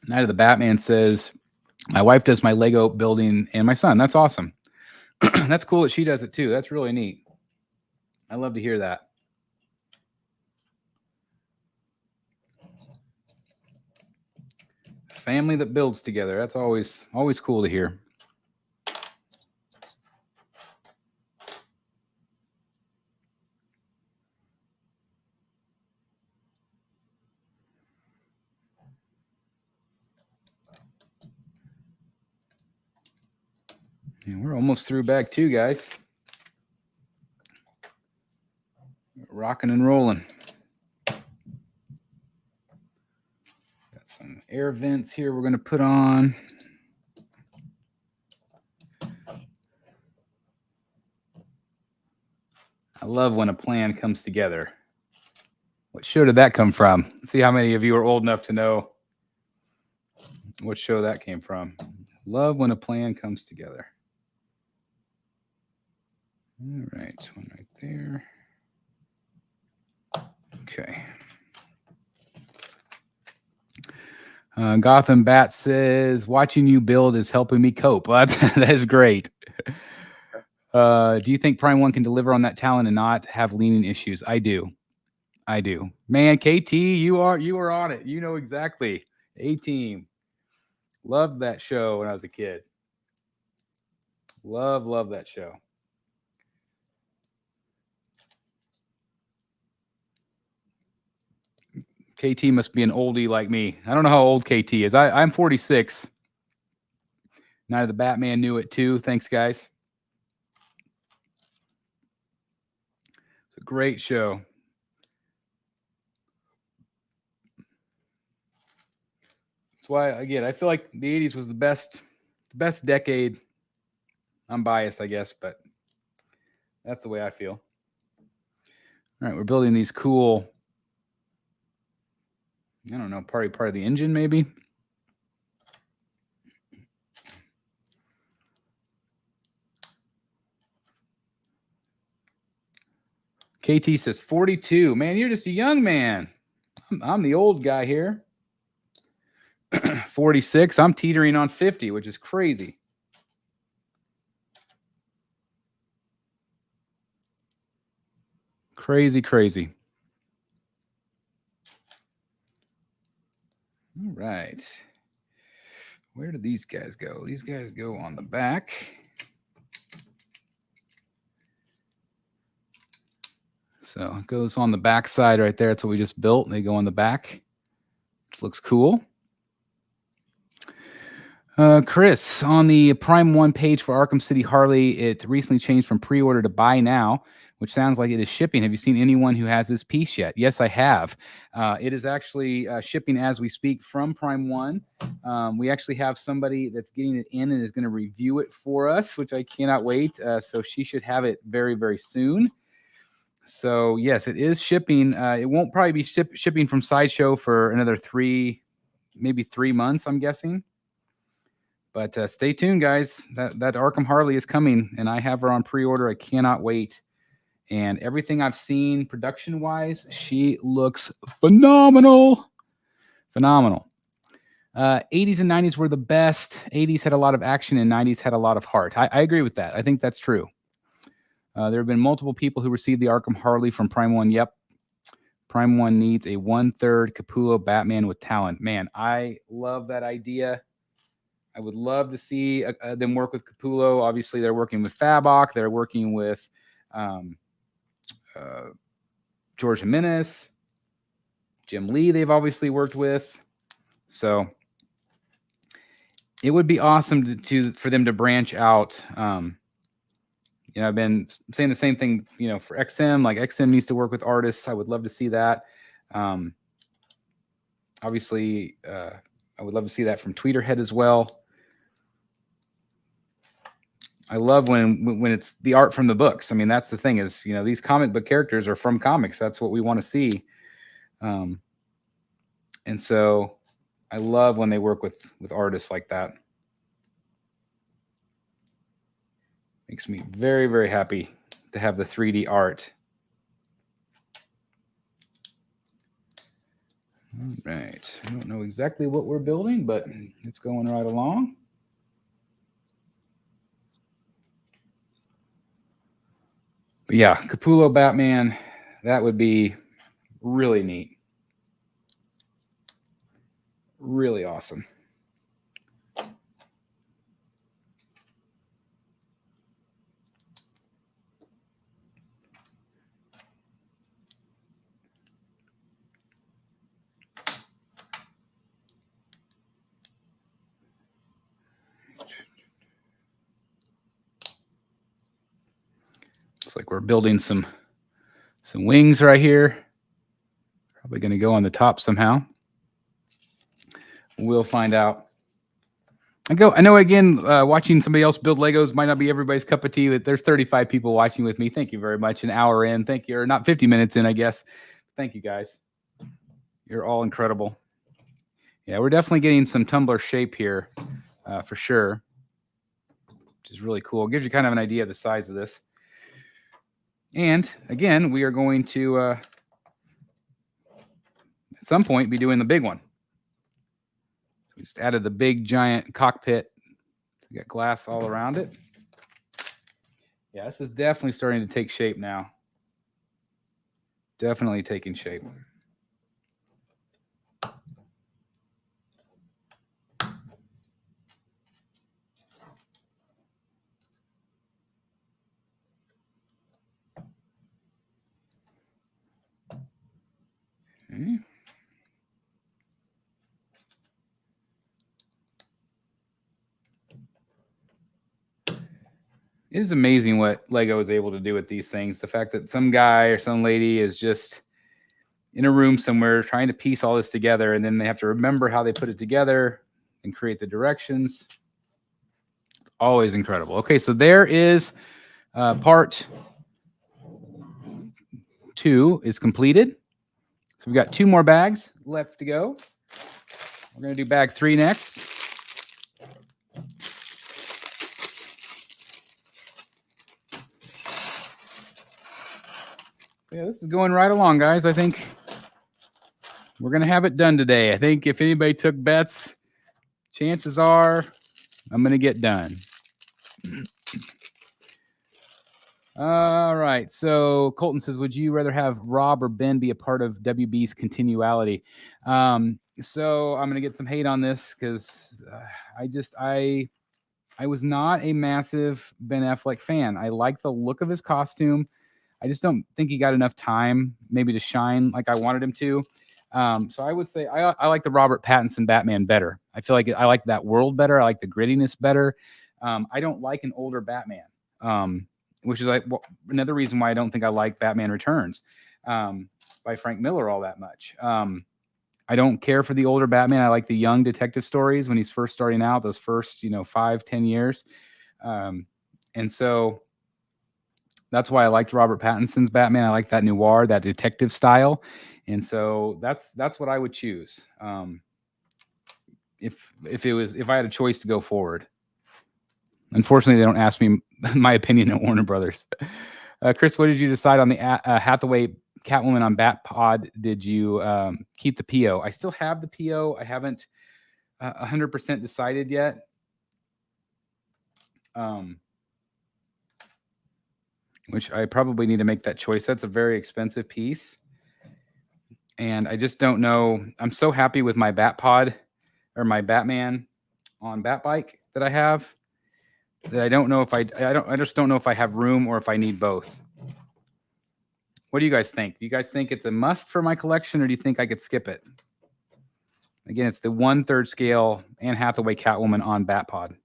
Night of the Batman says, my wife does my Lego building and my son. That's awesome. That's cool that she does it too. That's really neat. I love to hear that. Family that builds together. That's always cool to hear. And we're almost through bag 2, guys. Rocking and rolling. Got some air vents here we're going to put on. I love when a plan comes together. What show did that come from? Let's see how many of you are old enough to know what show that came from. Love when a plan comes together. All right, one right there. Okay. Gotham Bat says, watching you build is helping me cope. Well, that is great. Do you think Prime 1 can deliver on that talent and not have leaning issues? I do. Man, KT, you are on it. You know exactly. A-Team. Loved that show when I was a kid. Love that show. KT must be an oldie like me. I don't know how old KT is. I'm 46. Night of the Batman knew it too. Thanks, guys. It's a great show. That's why, again, I feel like the 80s was the best decade. I'm biased, I guess, but that's the way I feel. All right, we're building these cool, I don't know, part of the engine, maybe. KT says 42. Man, you're just a young man. I'm the old guy here. 46. I'm teetering on 50, which is crazy. Crazy. All right. Where did these guys go? These guys go on the back. So it goes on the back side right there. That's what we just built. They go on the back, which looks cool. Chris, on the Prime 1 page for Arkham City Harley, it recently changed from pre-order to buy now, which sounds like it is shipping. Have you seen anyone who has this piece yet? Yes, I have. It is actually shipping as we speak from Prime 1. We actually have somebody that's getting it in and is going to review it for us, which I cannot wait. So she should have it very, very soon. So yes, it is shipping. It won't probably be shipping from Sideshow for another maybe 3 months, I'm guessing. But stay tuned, guys. That Arkham Harley is coming, and I have her on pre-order. I cannot wait. And everything I've seen production-wise, she looks phenomenal. 80s and 90s were the best. 80s had a lot of action, and 90s had a lot of heart. I agree with that. I think that's true. There have been multiple people who received the Arkham Harley from Prime 1. Yep. Prime 1 needs a 1/3 Capullo Batman with talent. Man, I love that idea. I would love to see them work with Capullo. Obviously, they're working with Fabok. They're working with George Jimenez. Jim Lee, they've obviously worked with. So it would be awesome for them to branch out. I've been saying the same thing, for XM. Like XM needs to work with artists. I would love to see that. Obviously, I would love to see that from Tweeterhead as well. I love when it's the art from the books. I mean, that's the thing is, these comic book characters are from comics. That's what we want to see. And so I love when they work with artists like that. Makes me very, very happy to have the 3D art. All right. I don't know exactly what we're building, but it's going right along. But yeah, Capullo Batman, that would be really neat. Really awesome. Looks like we're building some wings right here. Probably going to go on the top somehow. We'll find out. I know again, watching somebody else build Legos might not be everybody's cup of tea, but there's 35 people watching with me. Thank you very much. An hour in. Thank you. Or not 50 minutes in, I guess. Thank you, guys. You're all incredible. Yeah, we're definitely getting some tumbler shape here for sure, which is really cool. It gives you kind of an idea of the size of this. And again, we are going to, at some point, be doing the big one. We just added the big, giant cockpit. We got glass all around it. Yeah, this is definitely starting to take shape now. Definitely taking shape. Okay. It is amazing what Lego is able to do with these things. The fact that some guy or some lady is just in a room somewhere trying to piece all this together, and then they have to remember how they put it together and create the directions. It's always incredible. Okay, so there is part 2 is completed. So we've got 2 more bags left to go. We're going to do bag 3 next. Yeah, this is going right along, guys. I think we're going to have it done today. I think if anybody took bets, chances are I'm going to get done. All right. So Colton says, would you rather have Rob or Ben be a part of WB's continuality? So I'm going to get some hate on this because I was not a massive Ben Affleck fan. I like the look of his costume. I just don't think he got enough time maybe to shine like I wanted him to. So I would say I like the Robert Pattinson Batman better. I feel like I like that world better. I like the grittiness better. I don't like an older Batman, which is like another reason why I don't think I like Batman Returns by Frank Miller all that much. I don't care for the older Batman. I like the young detective stories when he's first starting out, those first 5-10 years. And so that's why I liked Robert Pattinson's Batman. I like that noir, that detective style. And so that's what I would choose. If I had a choice to go forward. Unfortunately, they don't ask me my opinion at Warner Brothers. Chris, what did you decide on the Hathaway Catwoman on Batpod? Did you keep the PO? I still have the PO. I haven't 100% decided yet. Which I probably need to make that choice. That's a very expensive piece. And I just don't know. I'm so happy with my Batpod or my Batman on Batbike that I have that I don't know if I just don't know if I have room or if I need both. What do you guys think? Do you guys think it's a must for my collection, or do you think I could skip it? Again, it's the 1/3 scale Anne Hathaway Catwoman on Batpod.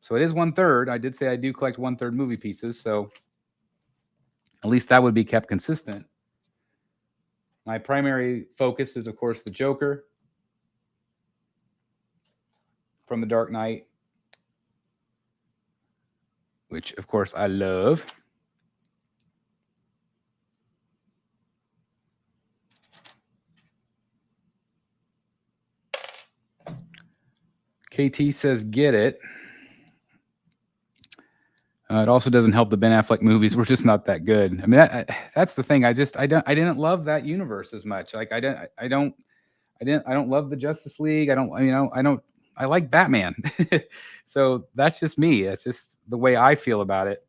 So it is 1/3. I did say I do collect 1/3 movie pieces, so at least that would be kept consistent. My primary focus is, of course, the Joker from The Dark Knight, which, of course, I love. KT says, get it. It also doesn't help the Ben Affleck movies. We're just not that good. I mean, that's the thing. I didn't love that universe as much. Like I don't love the Justice League. I like Batman. So that's just me. That's just the way I feel about it.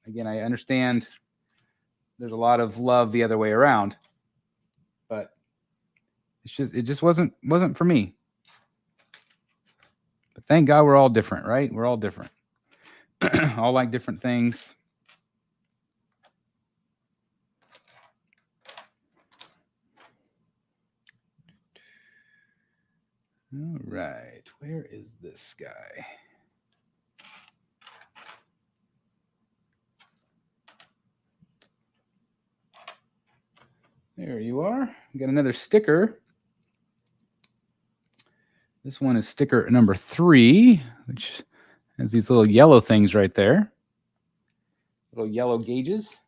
Again, I understand there's a lot of love the other way around, but it just wasn't for me. But thank God we're all different, right? We're all different. All like different things. All right, where is this guy? There you are. We got another sticker. This one is sticker number 3, which has these little yellow things right there. Little yellow gauges.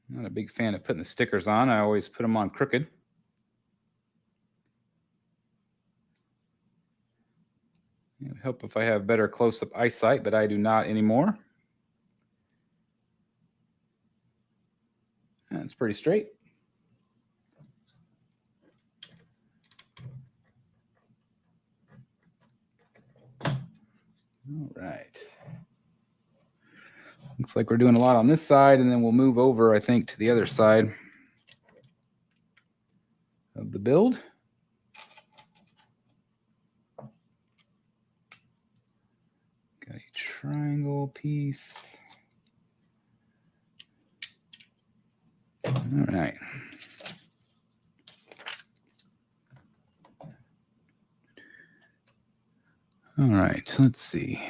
Not a big fan of putting the stickers on. I always put them on crooked. It would help if I have better close-up eyesight, but I do not anymore. That's pretty straight. All right. Looks like we're doing a lot on this side, and then we'll move over, I think, to the other side of the build. Got a triangle piece. All right. All right, let's see.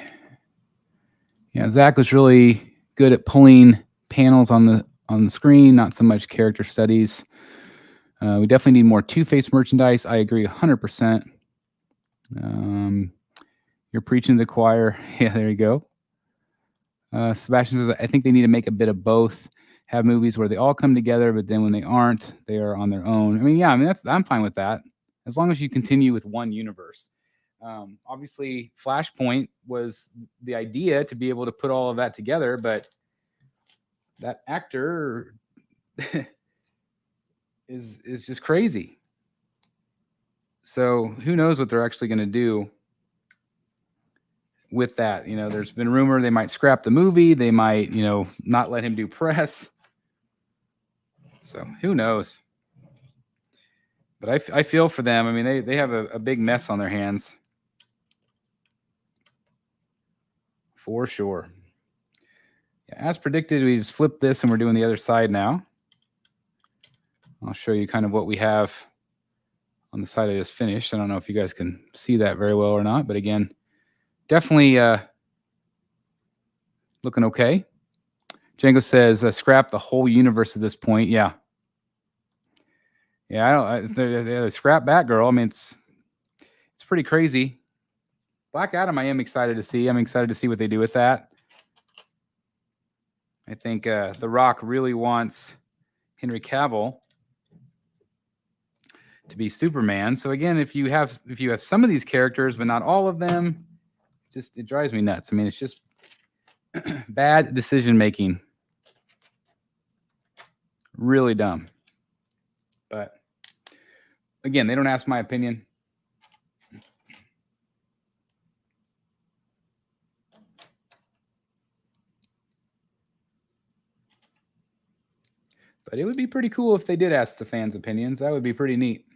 Yeah, Zach was really good at pulling panels on the screen, not so much character studies. We definitely need more Two-Face merchandise. I agree 100%. You're preaching to the choir. Yeah, there you go. Sebastian says, I think they need to make a bit of both. Have movies where they all come together, but then when they aren't, they are on their own. I mean, yeah, I'm fine with that, as long as you continue with one universe. Obviously, Flashpoint was the idea to be able to put all of that together, but that actor is just crazy. So who knows what they're actually going to do with that. You know, there's been rumor they might scrap the movie. They might, you know, not let him do press. So who knows? But I feel for them. I mean, they have a big mess on their hands. For sure. Yeah, as predicted, we just flipped this and we're doing the other side now. I'll show you kind of what we have on the side I just finished. I don't know if you guys can see that very well or not, but again, definitely looking okay. Django says, scrap the whole universe at this point. Yeah. Yeah, they scrap Batgirl. I mean, it's pretty crazy. Black Adam, I am excited to see. I'm excited to see what they do with that. I think The Rock really wants Henry Cavill to be Superman. So again, if you have some of these characters but not all of them, it drives me nuts. I mean, it's just bad decision making. Really dumb. But again, they don't ask my opinion. But it would be pretty cool if they did ask the fans' opinions. That would be pretty neat.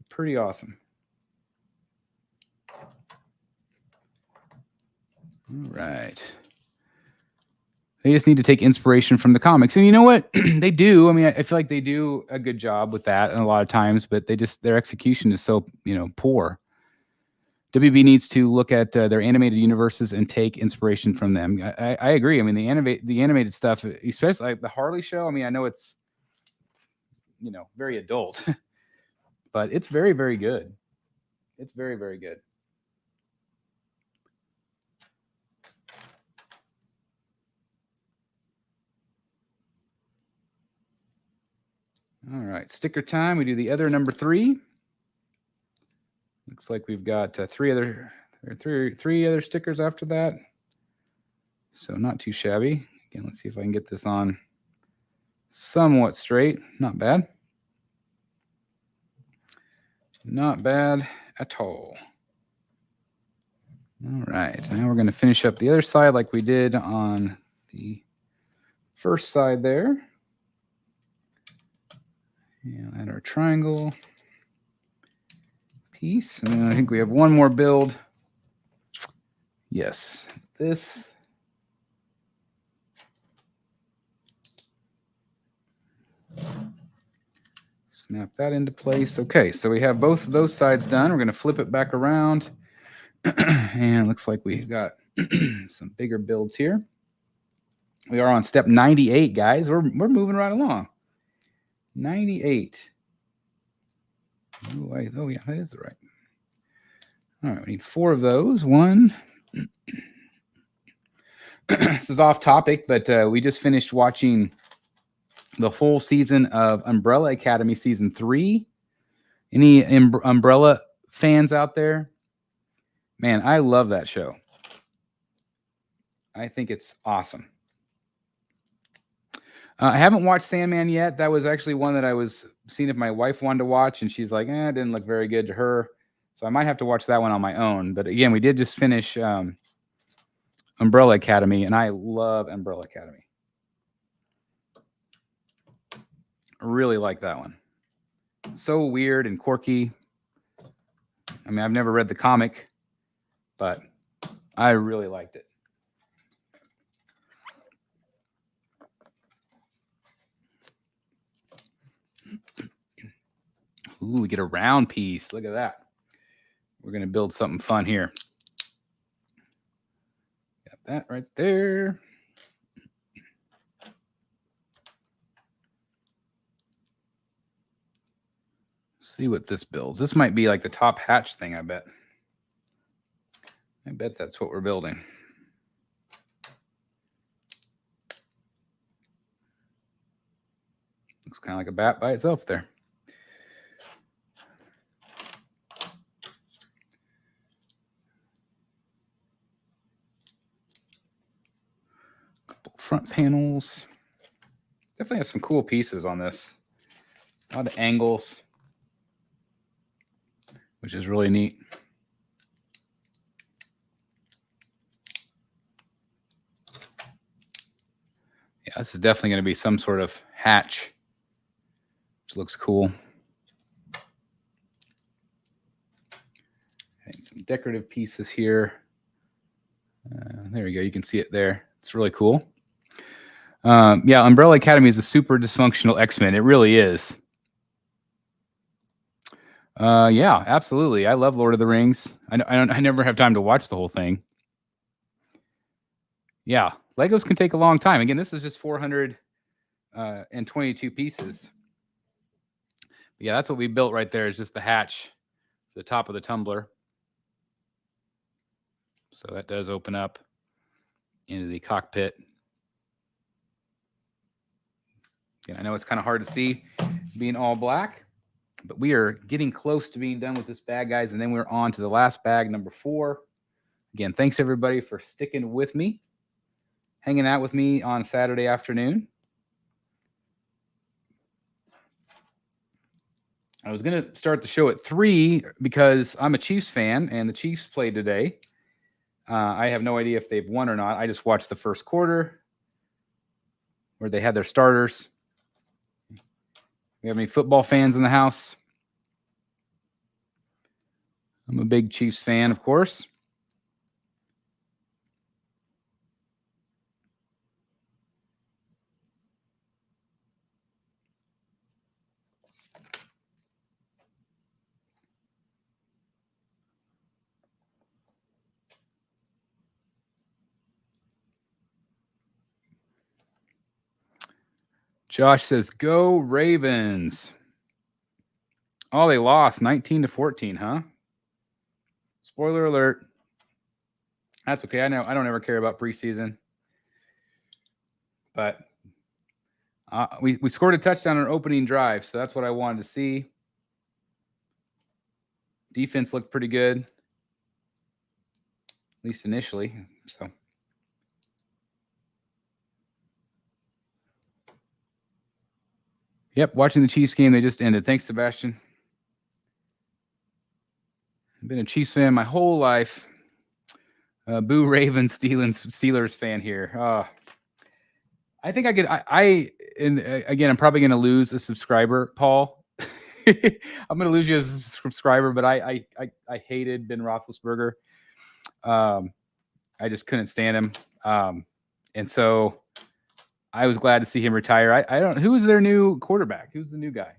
Pretty awesome. All right. They just need to take inspiration from the comics. And you know what? They do. I mean, I feel like they do a good job with that a lot of times, but their execution is so, poor. WB needs to look at their animated universes and take inspiration from them. I agree. I mean, the animated stuff, especially like the Harley show. I mean, I know it's, very adult, but it's very, very good. It's very, very good. All right, sticker time. We do the other number 3. Looks like we've got three other stickers after that. So not too shabby. Again, let's see if I can get this on somewhat straight. Not bad. Not bad at all. All right, now we're going to finish up the other side like we did on the first side there. And add our triangle piece. And then I think we have one more build. Yes, this. Snap that into place. Okay, so we have both of those sides done. We're going to flip it back around. And it looks like we've got some bigger builds here. We are on step 98, guys. We're moving right along. 98. Oh, yeah, that is the right. All right, we need 4 of those. 1. This is off topic, but we just finished watching the whole season of Umbrella Academy season 3. Any Umbrella fans out there? Man, I love that show. I think it's awesome. I haven't watched Sandman yet. That was actually one that I was seeing if my wife wanted to watch, and she's like, it didn't look very good to her. So I might have to watch that one on my own. But again, we did just finish Umbrella Academy, and I love Umbrella Academy. I really like that one. So weird and quirky. I mean, I've never read the comic, but I really liked it. Ooh, we get a round piece. Look at that. We're going to build something fun here. Got that right there. See what this builds. This might be like the top hatch thing, I bet. I bet that's what we're building. Looks kind of like a bat by itself there. Couple front panels. Definitely have some cool pieces on this. A lot of angles, which is really neat. Yeah, this is definitely going to be some sort of hatch, which looks cool. And some decorative pieces here. There we go. You can see it there. It's really cool. Yeah, Umbrella Academy is a super dysfunctional X-Men. It really is. Yeah, absolutely. I love Lord of the Rings. I never have time to watch the whole thing. Yeah, Legos can take a long time. Again, this is just 422 pieces. But yeah, that's what we built right there, is just the hatch, the top of the tumbler. So that does open up into the cockpit. Again, I know it's kind of hard to see being all black, but we are getting close to being done with this bag, guys. And then we're on to the last bag, number 4. Again, thanks everybody for sticking with me, hanging out with me on Saturday afternoon. I was going to start the show at 3 because I'm a Chiefs fan and the Chiefs played today. I have no idea if they've won or not. I just watched the first quarter where they had their starters. We have any football fans in the house? I'm a big Chiefs fan, of course. Josh says, go Ravens. Oh, they lost 19-14, huh? Spoiler alert. That's okay. I know I don't ever care about preseason. But we scored a touchdown on our opening drive, so that's what I wanted to see. Defense looked pretty good, at least initially. So. Yep, watching the Chiefs game, they just ended. Thanks, Sebastian. I've been a Chiefs fan my whole life. Boo Ravens, Steelers fan here. I think I could. Again, I'm probably going to lose a subscriber, Paul. I'm going to lose you as a subscriber, but I hated Ben Roethlisberger. I just couldn't stand him, and so I was glad to see him retire. I don't. Who is their new quarterback? Who's the new guy?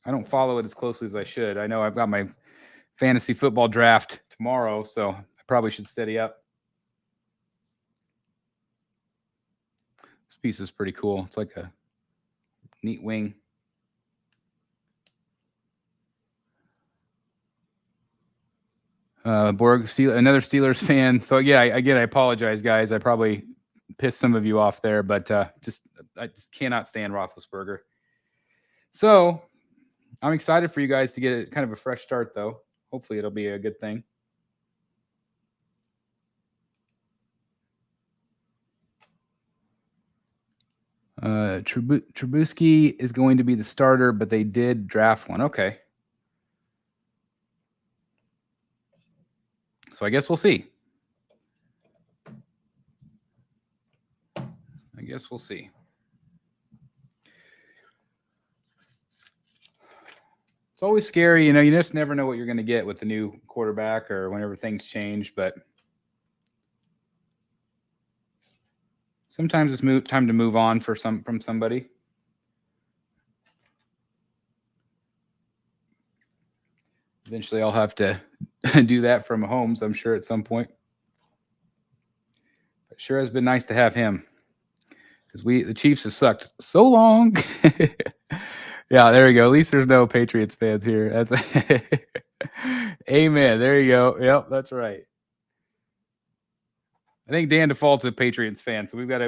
I don't follow it as closely as I should. I know I've got my fantasy football draft tomorrow, so I probably should steady up. piece is pretty cool. It's like a neat wing. Borg, another Steelers fan. So yeah, again, I apologize, guys. I probably pissed some of you off there, but I just cannot stand Roethlisberger. So I'm excited for you guys to get kind of a fresh start, though. Hopefully, it'll be a good thing. Trubisky is going to be the starter, but they did draft one. Okay. So I guess we'll see. It's always scary. You just never know what you're going to get with the new quarterback or whenever things change, but sometimes it's time to move on from somebody. Eventually, I'll have to do that from Mahomes, I'm sure, at some point. It sure has been nice to have him, because the Chiefs have sucked so long. Yeah, there you go. At least there's no Patriots fans here. That's amen. There you go. Yep, that's right. I think Dan Default's a Patriots fan, so we've got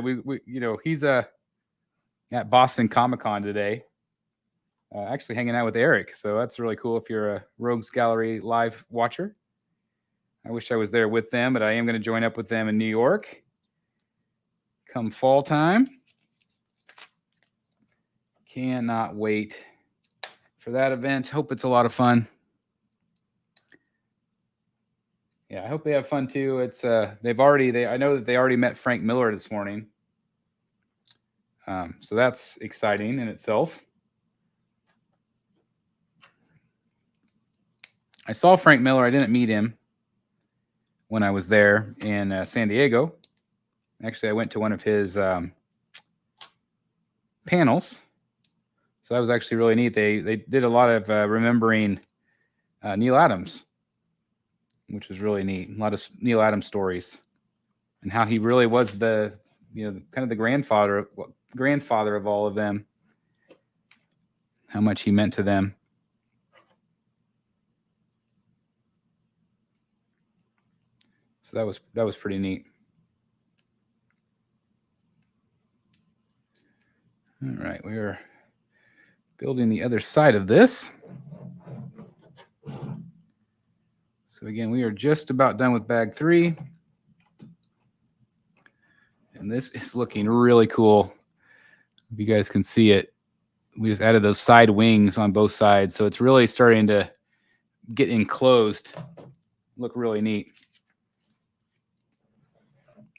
he's at Boston Comic-Con today. Actually hanging out with Eric, so that's really cool if you're a Rogues Gallery live watcher. I wish I was there with them, but I am going to join up with them in New York come fall time. Cannot wait for that event. Hope it's a lot of fun. Yeah, I hope they have fun too. It's I know that they already met Frank Miller this morning. So that's exciting in itself. I saw Frank Miller. I didn't meet him when I was there in San Diego. Actually, I went to one of his panels. So that was actually really neat. They did a lot of remembering Neil Adams, which was really neat. A lot of Neil Adams stories and how he really was the kind of the grandfather of all of them. How much he meant to them. So that was pretty neat. All right, we are building the other side of this. So again, we are just about done with bag 3. And this is looking really cool. If you guys can see it, we just added those side wings on both sides. So it's really starting to get enclosed. Look really neat.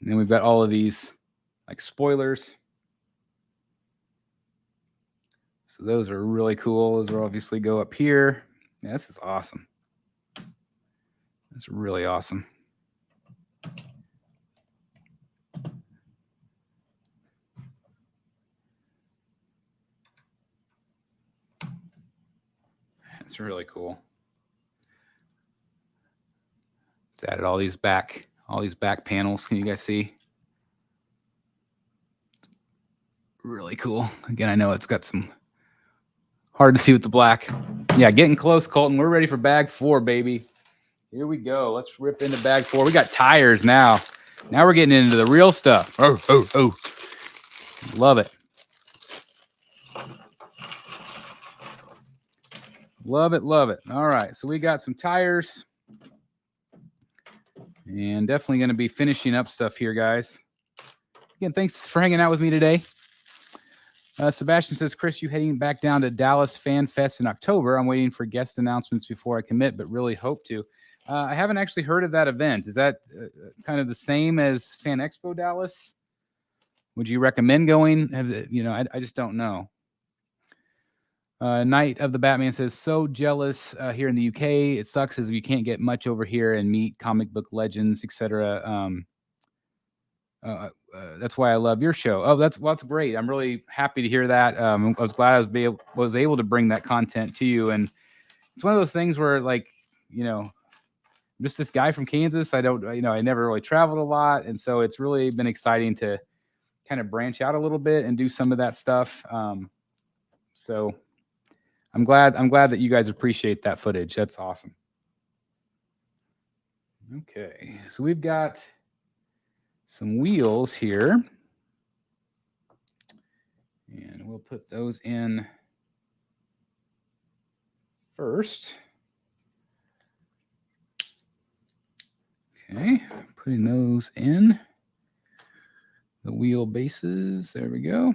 And then we've got all of these like spoilers. So those are really cool. Those will obviously go up here. Yeah, this is awesome. That's really awesome. It's really cool. Just added all these back panels. Can you guys see? Really cool. Again, I know it's got some hard to see with the black. Yeah, getting close, Colton. We're ready for bag 4, baby. Here we go. Let's rip into bag 4. We got tires now. Now we're getting into the real stuff. Oh. Love it. Love it. All right. So we got some tires. And definitely going to be finishing up stuff here, guys. Again, thanks for hanging out with me today. Sebastian says, Chris, you heading back down to Dallas Fan Fest in October. I'm waiting for guest announcements before I commit, but really hope to. I haven't actually heard of that event. Is that kind of the same as Fan Expo Dallas? Would you recommend going? I just don't know. Night of the Batman says, so jealous here in the UK. It sucks as we can't get much over here and meet comic book legends, etc. That's why I love your show. Oh, that's great. I'm really happy to hear that. I was glad I was able to bring that content to you. And it's one of those things where, like, just this guy from Kansas. I never really traveled a lot, and so it's really been exciting to kind of branch out a little bit and do some of that stuff. So I'm glad that you guys appreciate that footage. That's awesome. Okay, so we've got some wheels here, and we'll put those in first. Okay, putting those in the wheel bases. There we go.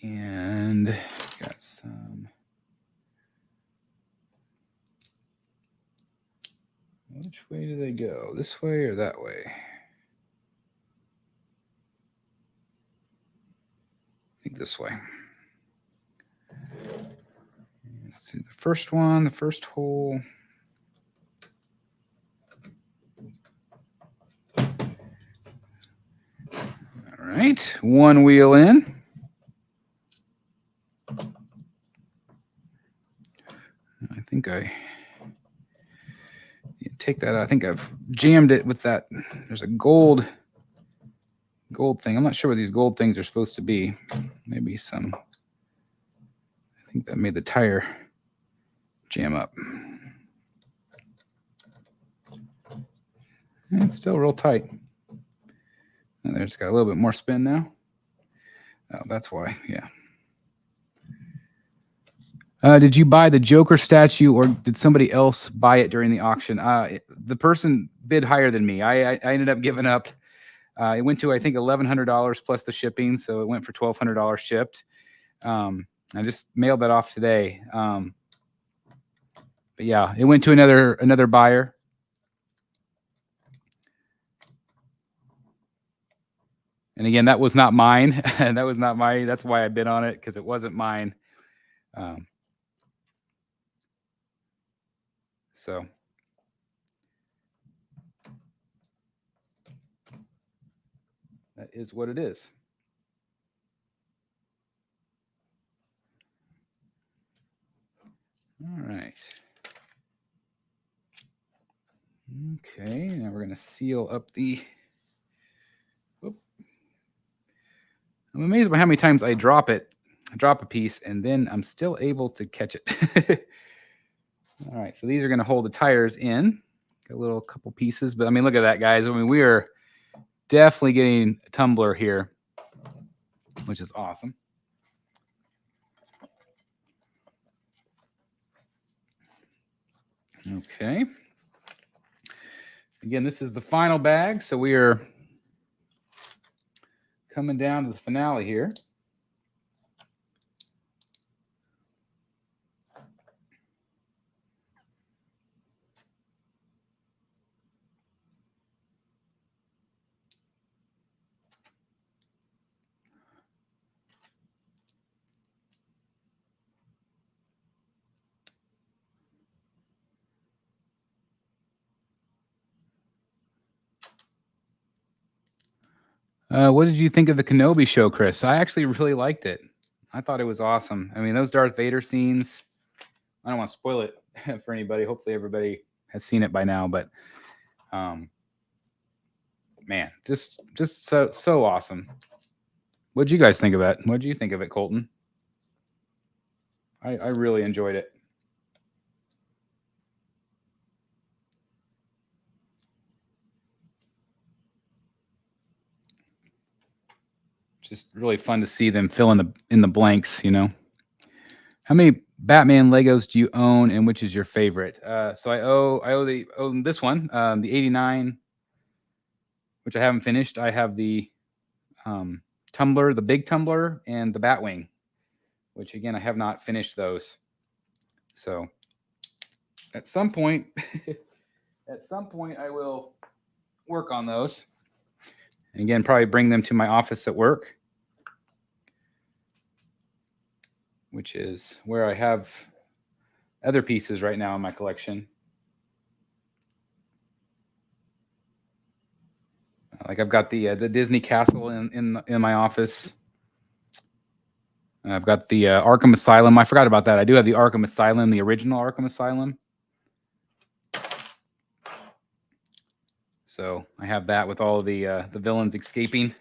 And got some. Which way do they go? This way or that way? I think this way. Let's do the first one, the first hole. All right, one wheel in. I think I take that out. I think I've jammed it with that. There's a gold thing. I'm not sure what these gold things are supposed to be. Maybe some. I think that made the tire jam up. And it's still real tight. And there's got a little bit more spin now. Oh, that's why. Yeah. Did you buy the Joker statue, or did somebody else buy it during the auction? The person bid higher than me. I ended up giving up. It went to, I think, $1,100 plus the shipping, so it went for $1,200 shipped. I just mailed that off today. But yeah, it went to another buyer. And again, that was not mine. That was not mine. That's why I bid on it, because it wasn't mine. So that is what it is. All right. Okay, now we're going to seal up the... I'm amazed by how many times I drop a piece, and then I'm still able to catch it. All right, so these are going to hold the tires in. Got a couple pieces, but I mean, look at that, guys. I mean, we are definitely getting a tumbler here, which is awesome. Okay. Again, this is the final bag, so we are coming down to the finale here. What did you think of the Kenobi show, Chris? I actually really liked it. I thought it was awesome. I mean, those Darth Vader scenes, I don't want to spoil it for anybody. Hopefully everybody has seen it by now, but man, just so awesome. What did you guys think of it? What did you think of it, Colton? I really enjoyed it. Just really fun to see them fill in the blanks, you know. How many Batman Legos do you own, and which is your favorite? So I own this one, the 89, which I haven't finished. I have the Tumbler, the big Tumbler, and the Batwing, which again I have not finished those. So at some point, I will work on those. And again, probably bring them to my office at work, which is where I have other pieces right now in my collection. Like I've got the Disney Castle in my office. I've got the Arkham Asylum. I forgot about that. I do have the Arkham Asylum, the original Arkham Asylum. So I have that with all the villains escaping,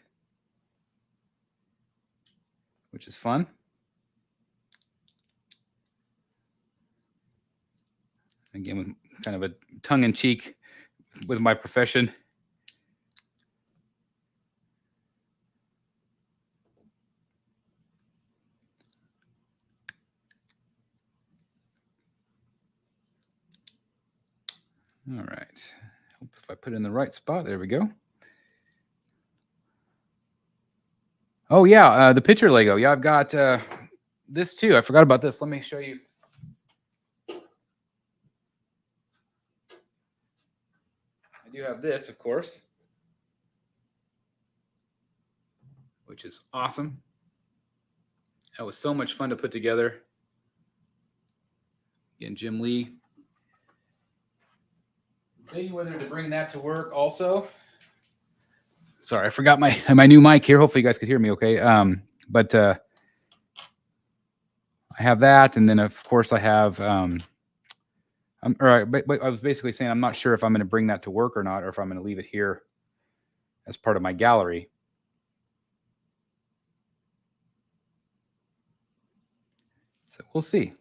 which is fun. Again, with kind of a tongue-in-cheek with my profession. All right. Hope if I put it in the right spot, there we go. Oh yeah, the picture Lego. Yeah, I've got this too. I forgot about this. Let me show you. I do have this, of course, which is awesome. That was so much fun to put together. Again, Jim Lee. Tell you whether to bring that to work also. Sorry, I forgot my new mic here. Hopefully you guys could hear me okay. But I have that, and then of course I have I was basically saying I'm not sure if I'm going to bring that to work or not, or if I'm going to leave it here as part of my gallery. So we'll see.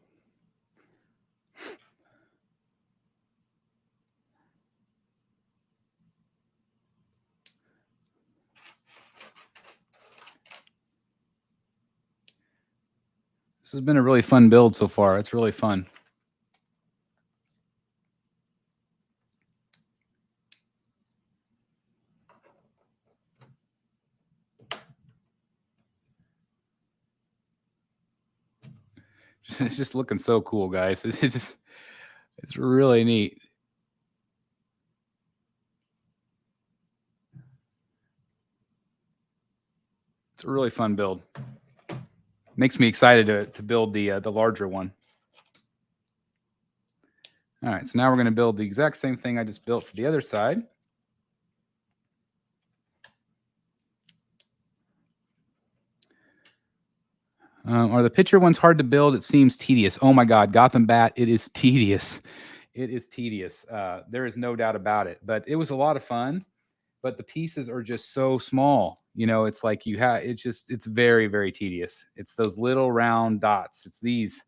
This has been a really fun build so far. It's really fun. It's just looking so cool, guys. It's really neat. It's a really fun build. Makes me excited to build the larger one. All right, so now we're going to build the exact same thing I just built for the other side. Are the picture ones hard to build? It seems tedious. Oh my God, Gotham Bat, it is tedious. It is tedious. There is no doubt about it. But it was a lot of fun. But the pieces are just so small. You know, it's like it's very, very tedious. It's those little round dots. It's these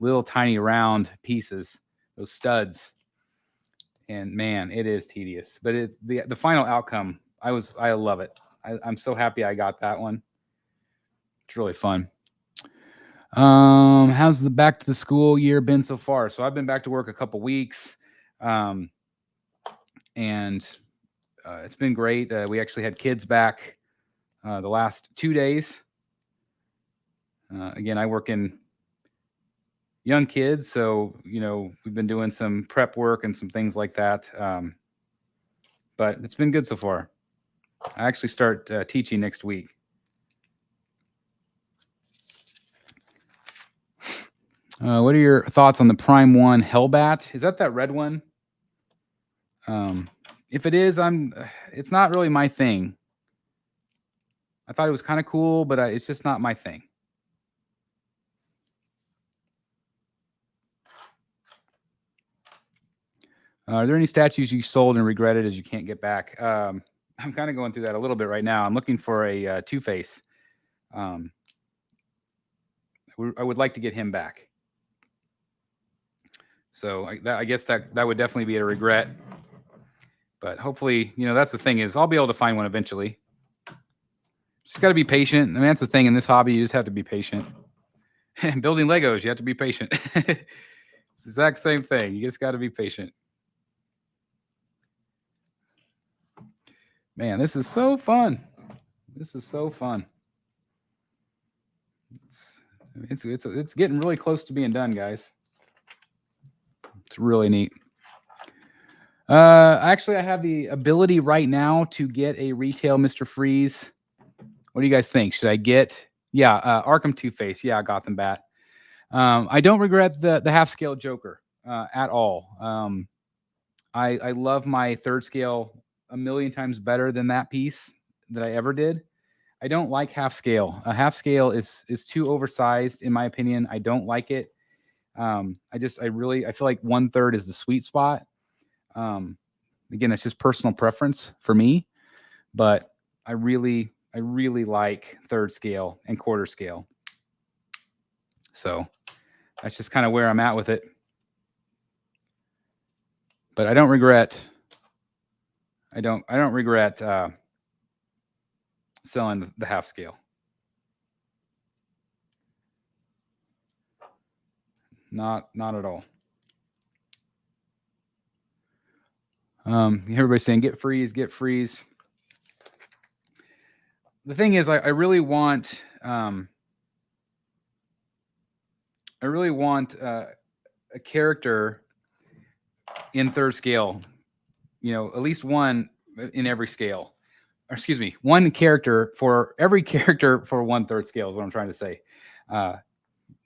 little tiny round pieces, those studs. And man, it is tedious. But it's the final outcome. I love it. I'm so happy I got that one. It's really fun. How's the back to the school year been so far? So I've been back to work a couple weeks, and it's been great. We actually had kids back the last 2 days. Again, I work in young kids, so you know we've been doing some prep work and some things like that. But it's been good so far. I actually start teaching next week. What are your thoughts on the Prime 1 Hellbat? Is that red one? If it is, it's not really my thing. I thought it was kind of cool, but it's just not my thing. Are there any statues you sold and regretted as you can't get back? I'm kind of going through that a little bit right now. I'm looking for a Two-Face. I would like to get him back. So I guess that would definitely be a regret. But hopefully, you know, that's the thing is I'll be able to find one eventually. Just got to be patient. I mean, that's the thing in this hobby. You just have to be patient. And building Legos, you have to be patient. It's the exact same thing. You just got to be patient. Man, this is so fun. This is so fun. It's getting really close to being done, guys. It's really neat. Actually, I have the ability right now to get a retail Mr. Freeze. What do you guys think? Should I get? Yeah, Arkham Two-Face. Yeah, Gotham Bat. I don't regret the half-scale Joker at all. I love my third scale a million times better than that piece that I ever did. I don't like half scale. A half scale is too oversized in my opinion. I don't like it. I feel like 1/3 is the sweet spot. Again, it's just personal preference for me, but I really like third scale and quarter scale. So that's just kind of where I'm at with it. But I don't regret. I don't regret selling the half scale. Not at all. Everybody's saying get freeze. The thing is, I really want a character in third scale. At least one in every scale. Or excuse me, one character for every character for one third scale is what I'm trying to say.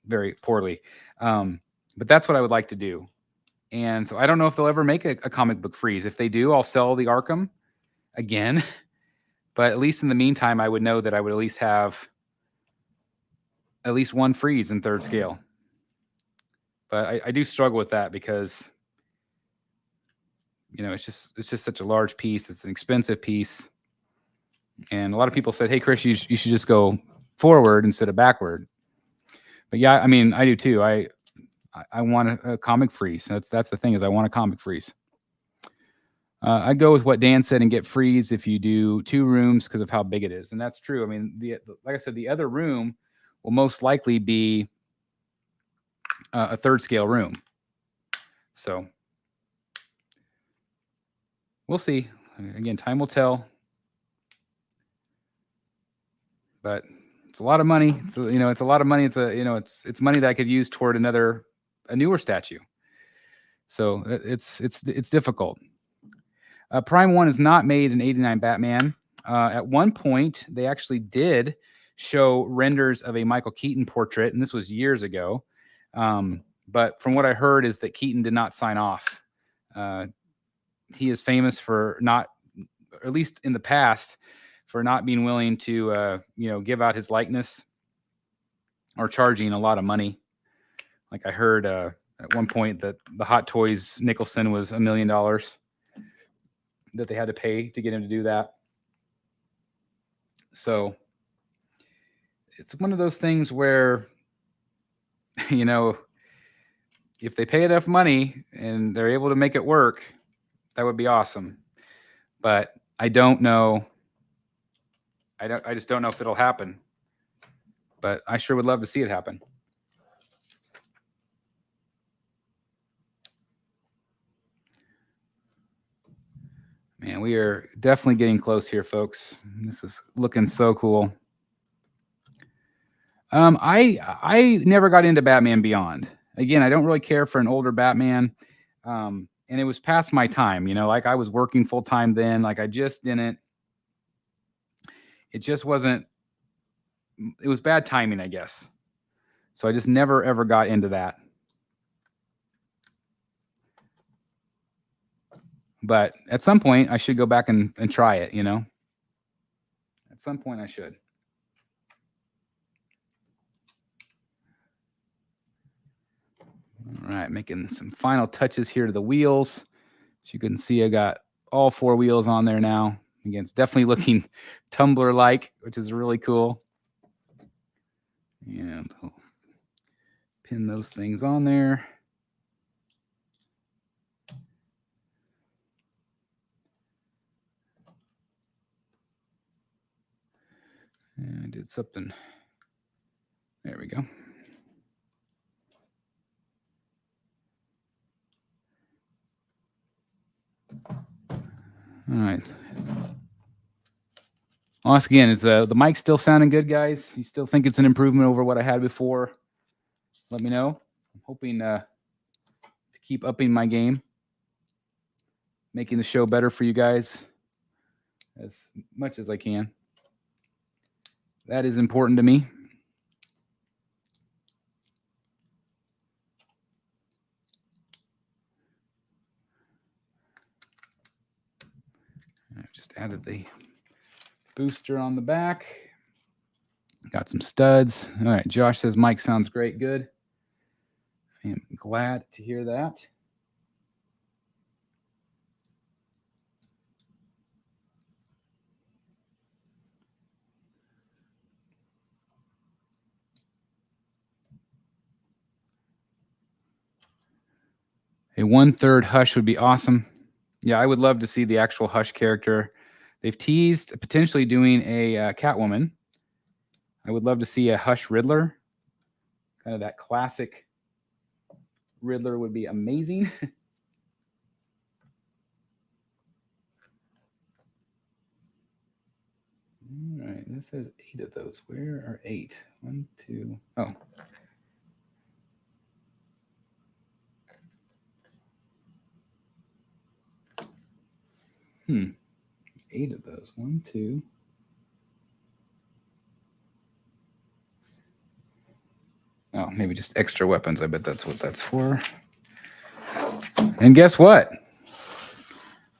Very poorly. But that's what I would like to do. And so I don't know if they'll ever make a comic book freeze. If they do, I'll sell the Arkham again. But at least in the meantime, I would know that I would at least have at least one freeze in third scale. But I do struggle with that because, it's just such a large piece. It's an expensive piece. And a lot of people said, hey, Chris, you should just go forward instead of backward. But yeah, I mean, I do too. I want a comic freeze. That's the thing, is I want a comic freeze. I'd go with what Dan said and get freeze if you do 2 rooms because of how big it is. And that's true. I mean, like I said, the other room will most likely be a third scale room. So we'll see. Again, time will tell. But it's a lot of money. It's a lot of money. It's money that I could use toward a newer statue. So it's difficult. Prime 1 is not made in '89 Batman. At one point, they actually did show renders of a Michael Keaton portrait, and this was years ago. But from what I heard is that Keaton did not sign off. He is famous for not, or at least in the past, for not being willing to, give out his likeness or charging a lot of money. Like I heard at one point that the Hot Toys Nicholson was $1 million that they had to pay to get him to do that. So it's one of those things where, if they pay enough money and they're able to make it work, that would be awesome. But I don't know. I just don't know if it'll happen. But I sure would love to see it happen. Man, we are definitely getting close here, folks. This is looking so cool. I never got into Batman Beyond. Again, I don't really care for an older Batman. And it was past my time, like I was working full time then. Like I just didn't. It just wasn't. It was bad timing, I guess. So I just never ever got into that. But at some point, I should go back and try it, At some point, I should. All right, making some final touches here to the wheels. As you can see, I got all 4 wheels on there now. Again, it's definitely looking Tumbler-like, which is really cool. And I'll pin those things on there. And I did something. There we go. All right. Once again, is the mic still sounding good, guys? You still think it's an improvement over what I had before? Let me know. I'm hoping to keep upping my game, making the show better for you guys as much as I can. That is important to me. I just added the booster on the back. Got some studs. All right, Josh says mic sounds great. Good. I am glad to hear that. A 1/3 Hush would be awesome. Yeah, I would love to see the actual Hush character. They've teased potentially doing a Catwoman. I would love to see a Hush Riddler. Kind of that classic Riddler would be amazing. All right, this says 8 of those. Where are 8? 1, 2. Oh. 8 of those. 1, 2. Oh, maybe just extra weapons. I bet that's what that's for. And guess what?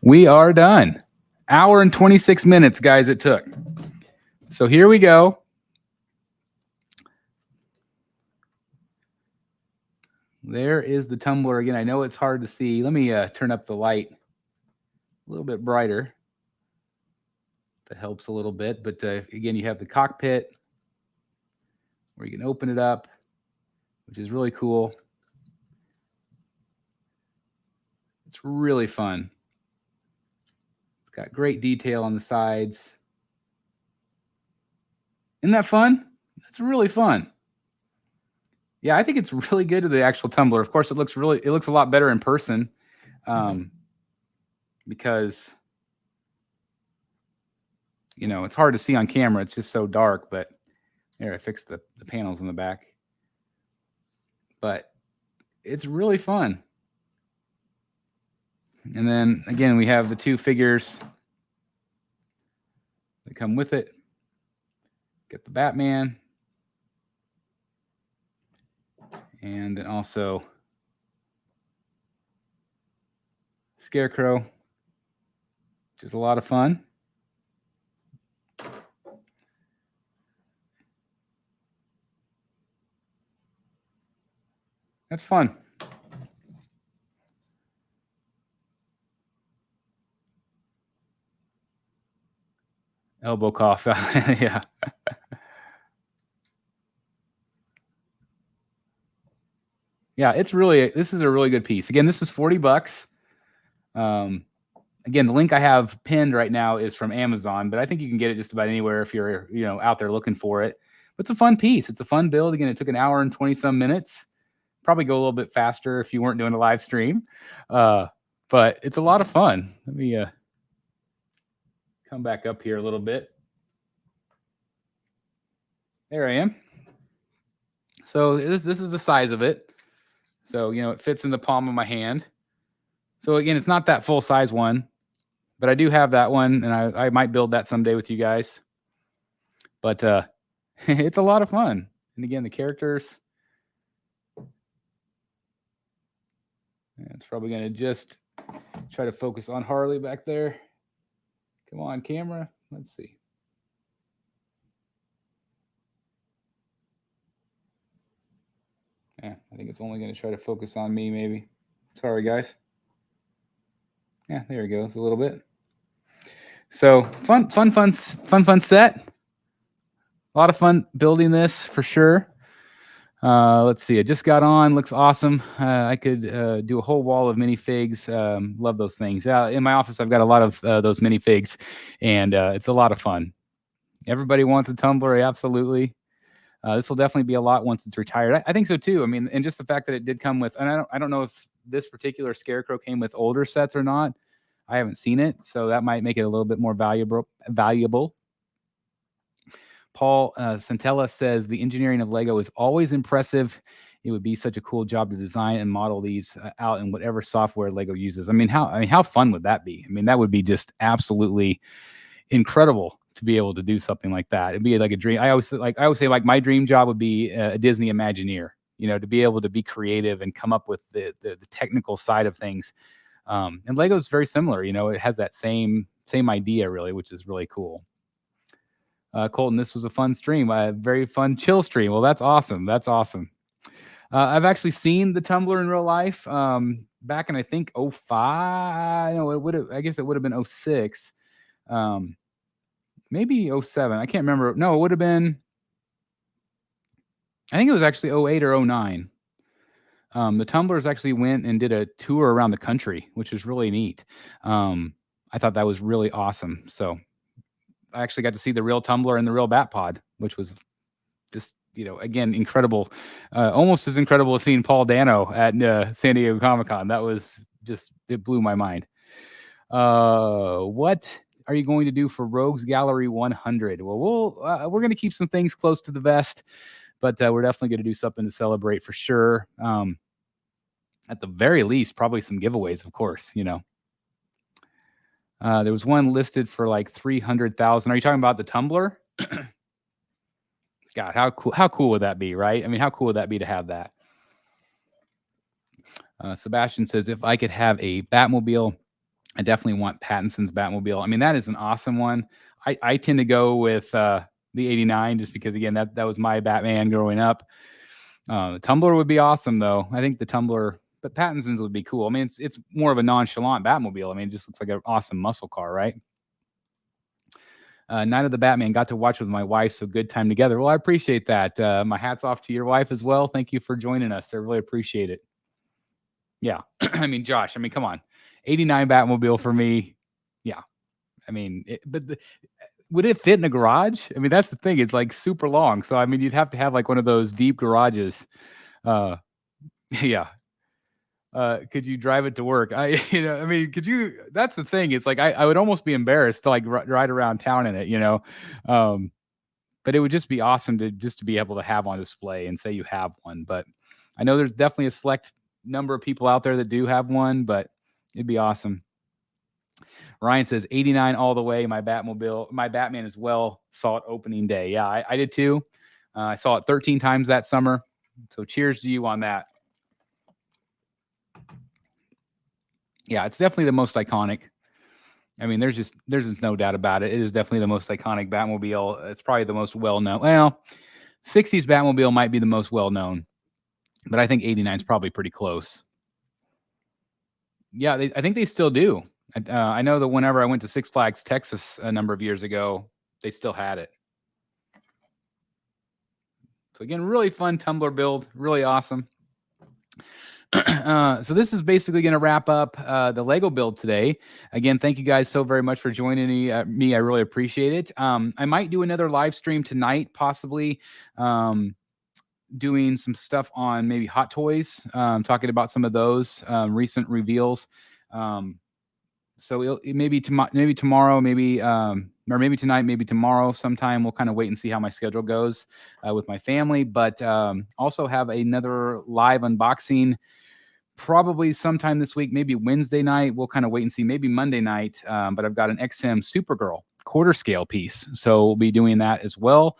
We are done. Hour and 26 minutes, guys, it took. So here we go. There is the Tumbler again. I know it's hard to see. Let me turn up the light a little bit brighter. That helps a little bit. But again, you have the cockpit where you can open it up, which is really cool. It's really fun. It's got great detail on the sides. Isn't that fun? That's really fun. Yeah, I think it's really good to the actual Tumbler. Of course, it looks a lot better in person, because it's hard to see on camera. It's just so dark. But there, I fixed the panels in the back. But it's really fun. And then again, we have the 2 figures that come with it. Get the Batman. And then also Scarecrow, which is a lot of fun. That's fun. Elbow cough. Yeah. Yeah, this is a really good piece. Again, this is $40. Again, the link I have pinned right now is from Amazon, but I think you can get it just about anywhere if you're, out there looking for it. But it's a fun piece. It's a fun build. Again, it took an hour and 20 some minutes. Probably go a little bit faster if you weren't doing a live stream. But it's a lot of fun. Let me come back up here a little bit. There I am. So this is the size of it. So, it fits in the palm of my hand. So again, it's not that full size one, but I do have that one, and I might build that someday with you guys. But it's a lot of fun. And again, the characters. It's probably going to just try to focus on Harley back there. Come on, camera. Let's see. Yeah, I think it's only going to try to focus on me, maybe. Sorry, guys. Yeah, there it goes a little bit. So fun set. A lot of fun building this for sure. Let's see. I just got on. Looks awesome. I could do a whole wall of minifigs. Love those things. In my office, I've got a lot of those minifigs, and it's a lot of fun. Everybody wants a Tumbler, absolutely. This will definitely be a lot once it's retired. I think so too. I mean, and just the fact that it did come with, and I don't know if this particular Scarecrow came with older sets or not. I haven't seen it, so that might make it a little bit more valuable. Paul Santella says the engineering of Lego is always impressive. It would be such a cool job to design and model these out in whatever software Lego uses. I mean, how fun would that be? I mean, that would be just absolutely incredible to be able to do something like that. It'd be like a dream. I always say my dream job would be a Disney Imagineer. To be able to be creative and come up with the technical side of things. And Lego's very similar. It has that same idea really, which is really cool. Colton, this was a fun stream. A very fun chill stream. Well, that's awesome. That's awesome. I've actually seen the Tumbler in real life back in, I think, 05. No, I guess it would have been 06. Maybe 07. I can't remember. No, it would have been, I think it was actually 08 or 09. The Tumblers actually went and did a tour around the country, which was really neat. I thought that was really awesome. So I actually got to see the real Tumbler and the real Batpod, which was just, again, incredible. Almost as incredible as seeing Paul Dano at San Diego Comic-Con. That was just, it blew my mind. What are you going to do for Rogues Gallery 100? Well, we're going to keep some things close to the vest, but we're definitely going to do something to celebrate for sure. At the very least, probably some giveaways, of course, there was one listed for like 300,000. Are you talking about the Tumbler? God, how cool would that be, right? I mean, how cool would that be to have that? Sebastian says, if I could have a Batmobile, I definitely want Pattinson's Batmobile. I mean, that is an awesome one. I tend to go with the 89 just because, again, that was my Batman growing up. The Tumbler would be awesome, though. I think the Tumbler, but Pattinson's would be cool. I mean, it's more of a nonchalant Batmobile. I mean, it just looks like an awesome muscle car, right? Night of the Batman, got to watch with my wife, so good time together. Well, I appreciate that. My hat's off to your wife as well. Thank you for joining us. I really appreciate it. Yeah. I mean, Josh, come on. 89 Batmobile for me. Yeah. I mean, would it fit in a garage? I mean, that's the thing. It's like super long. So, I mean, you'd have to have like one of those deep garages. Yeah. Could you drive it to work? Could you, that's the thing. It's like, I would almost be embarrassed to like ride around town in it, but it would just be awesome to be able to have on display and say you have one. But I know there's definitely a select number of people out there that do have one, but it'd be awesome. Ryan says 89 all the way. My Batman as well. Saw it opening day. Yeah, I did too. I saw it 13 times that summer. So cheers to you on that. Yeah, it's definitely the most iconic. I mean, there's just no doubt about it. It is definitely the most iconic Batmobile. It's probably the most well-known. Well, 60s Batmobile might be the most well-known, but I think 89 is probably pretty close. Yeah, I think they still do. I know that whenever I went to Six Flags Texas a number of years ago, they still had it. So again, really fun Tumbler build, really awesome. So this is basically going to wrap up the Lego build today. Again, thank you guys so very much for joining me. I really appreciate it. I might do another live stream tonight, possibly doing some stuff on maybe Hot Toys, talking about some of those recent reveals. So maybe tomorrow, maybe or maybe tonight, maybe tomorrow sometime. We'll kind of wait and see how my schedule goes with my family. But also have another live unboxing probably sometime this week, maybe Wednesday night. We'll kind of wait and see, maybe Monday night. But I've got an XM Supergirl quarter scale piece, so we'll be doing that as well.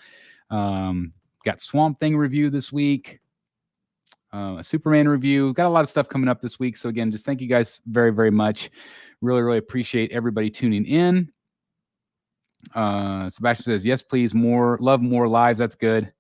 Got Swamp Thing review this week, a Superman review. Got a lot of stuff coming up this week. So again, just thank you guys very, very much. Really, really appreciate everybody tuning in. Sebastian says, yes, please, more lives. That's good.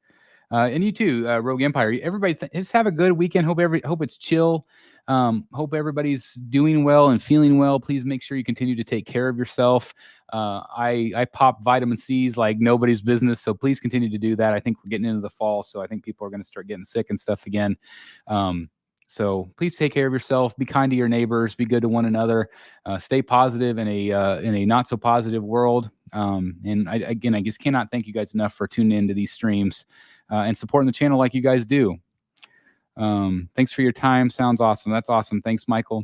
And you too, Rogue Empire. Everybody, just have a good weekend. Hope it's chill. Hope everybody's doing well and feeling well. Please make sure you continue to take care of yourself. I pop vitamin C's like nobody's business, so please continue to do that. I think we're getting into the fall, so I think people are going to start getting sick and stuff again. So please take care of yourself. Be kind to your neighbors. Be good to one another. Stay positive in a not so positive world. And I just cannot thank you guys enough for tuning into these streams and supporting the channel like you guys do. Thanks for your time. Sounds awesome. That's awesome. Thanks, Michael.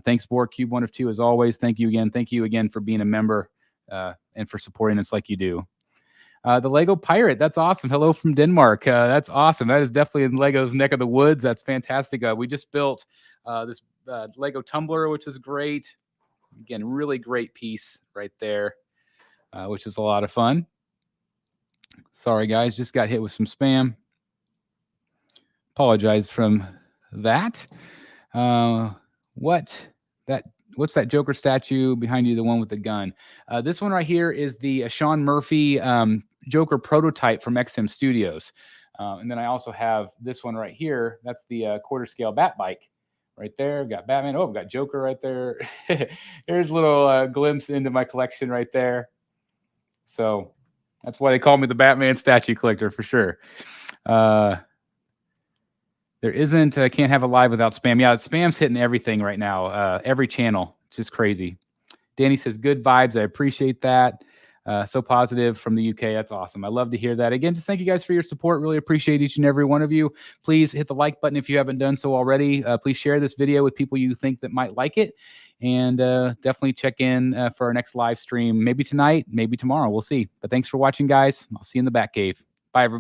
Thanks, BoardCube 1 of 2, as always. Thank you again. Thank you again for being a member and for supporting us like you do. The Lego Pirate. That's awesome. Hello from Denmark. That's awesome. That is definitely in Lego's neck of the woods. That's fantastic. We just built this Lego Tumbler, which is great. Again, really great piece right there, which is a lot of fun. Sorry, guys. Just got hit with some spam. Apologize from that. What's that Joker statue behind you, the one with the gun? This one right here is the Sean Murphy Joker prototype from XM Studios. And then I also have this one right here. That's the quarter scale Bat bike right there. I've got Batman. Oh, I've got Joker right there. Here's a little glimpse into my collection right there. So that's why they call me the Batman statue collector for sure. There isn't, can't have a live without spam. Yeah, spam's hitting everything right now. Every channel. It's just crazy. Danny says, good vibes. I appreciate that. So positive from the UK. That's awesome. I love to hear that. Again, just thank you guys for your support. Really appreciate each and every one of you. Please hit the like button if you haven't done so already. Please share this video with people you think that might like it. And definitely check in for our next live stream. Maybe tonight, maybe tomorrow. We'll see. But thanks for watching, guys. I'll see you in the Batcave. Bye, everybody.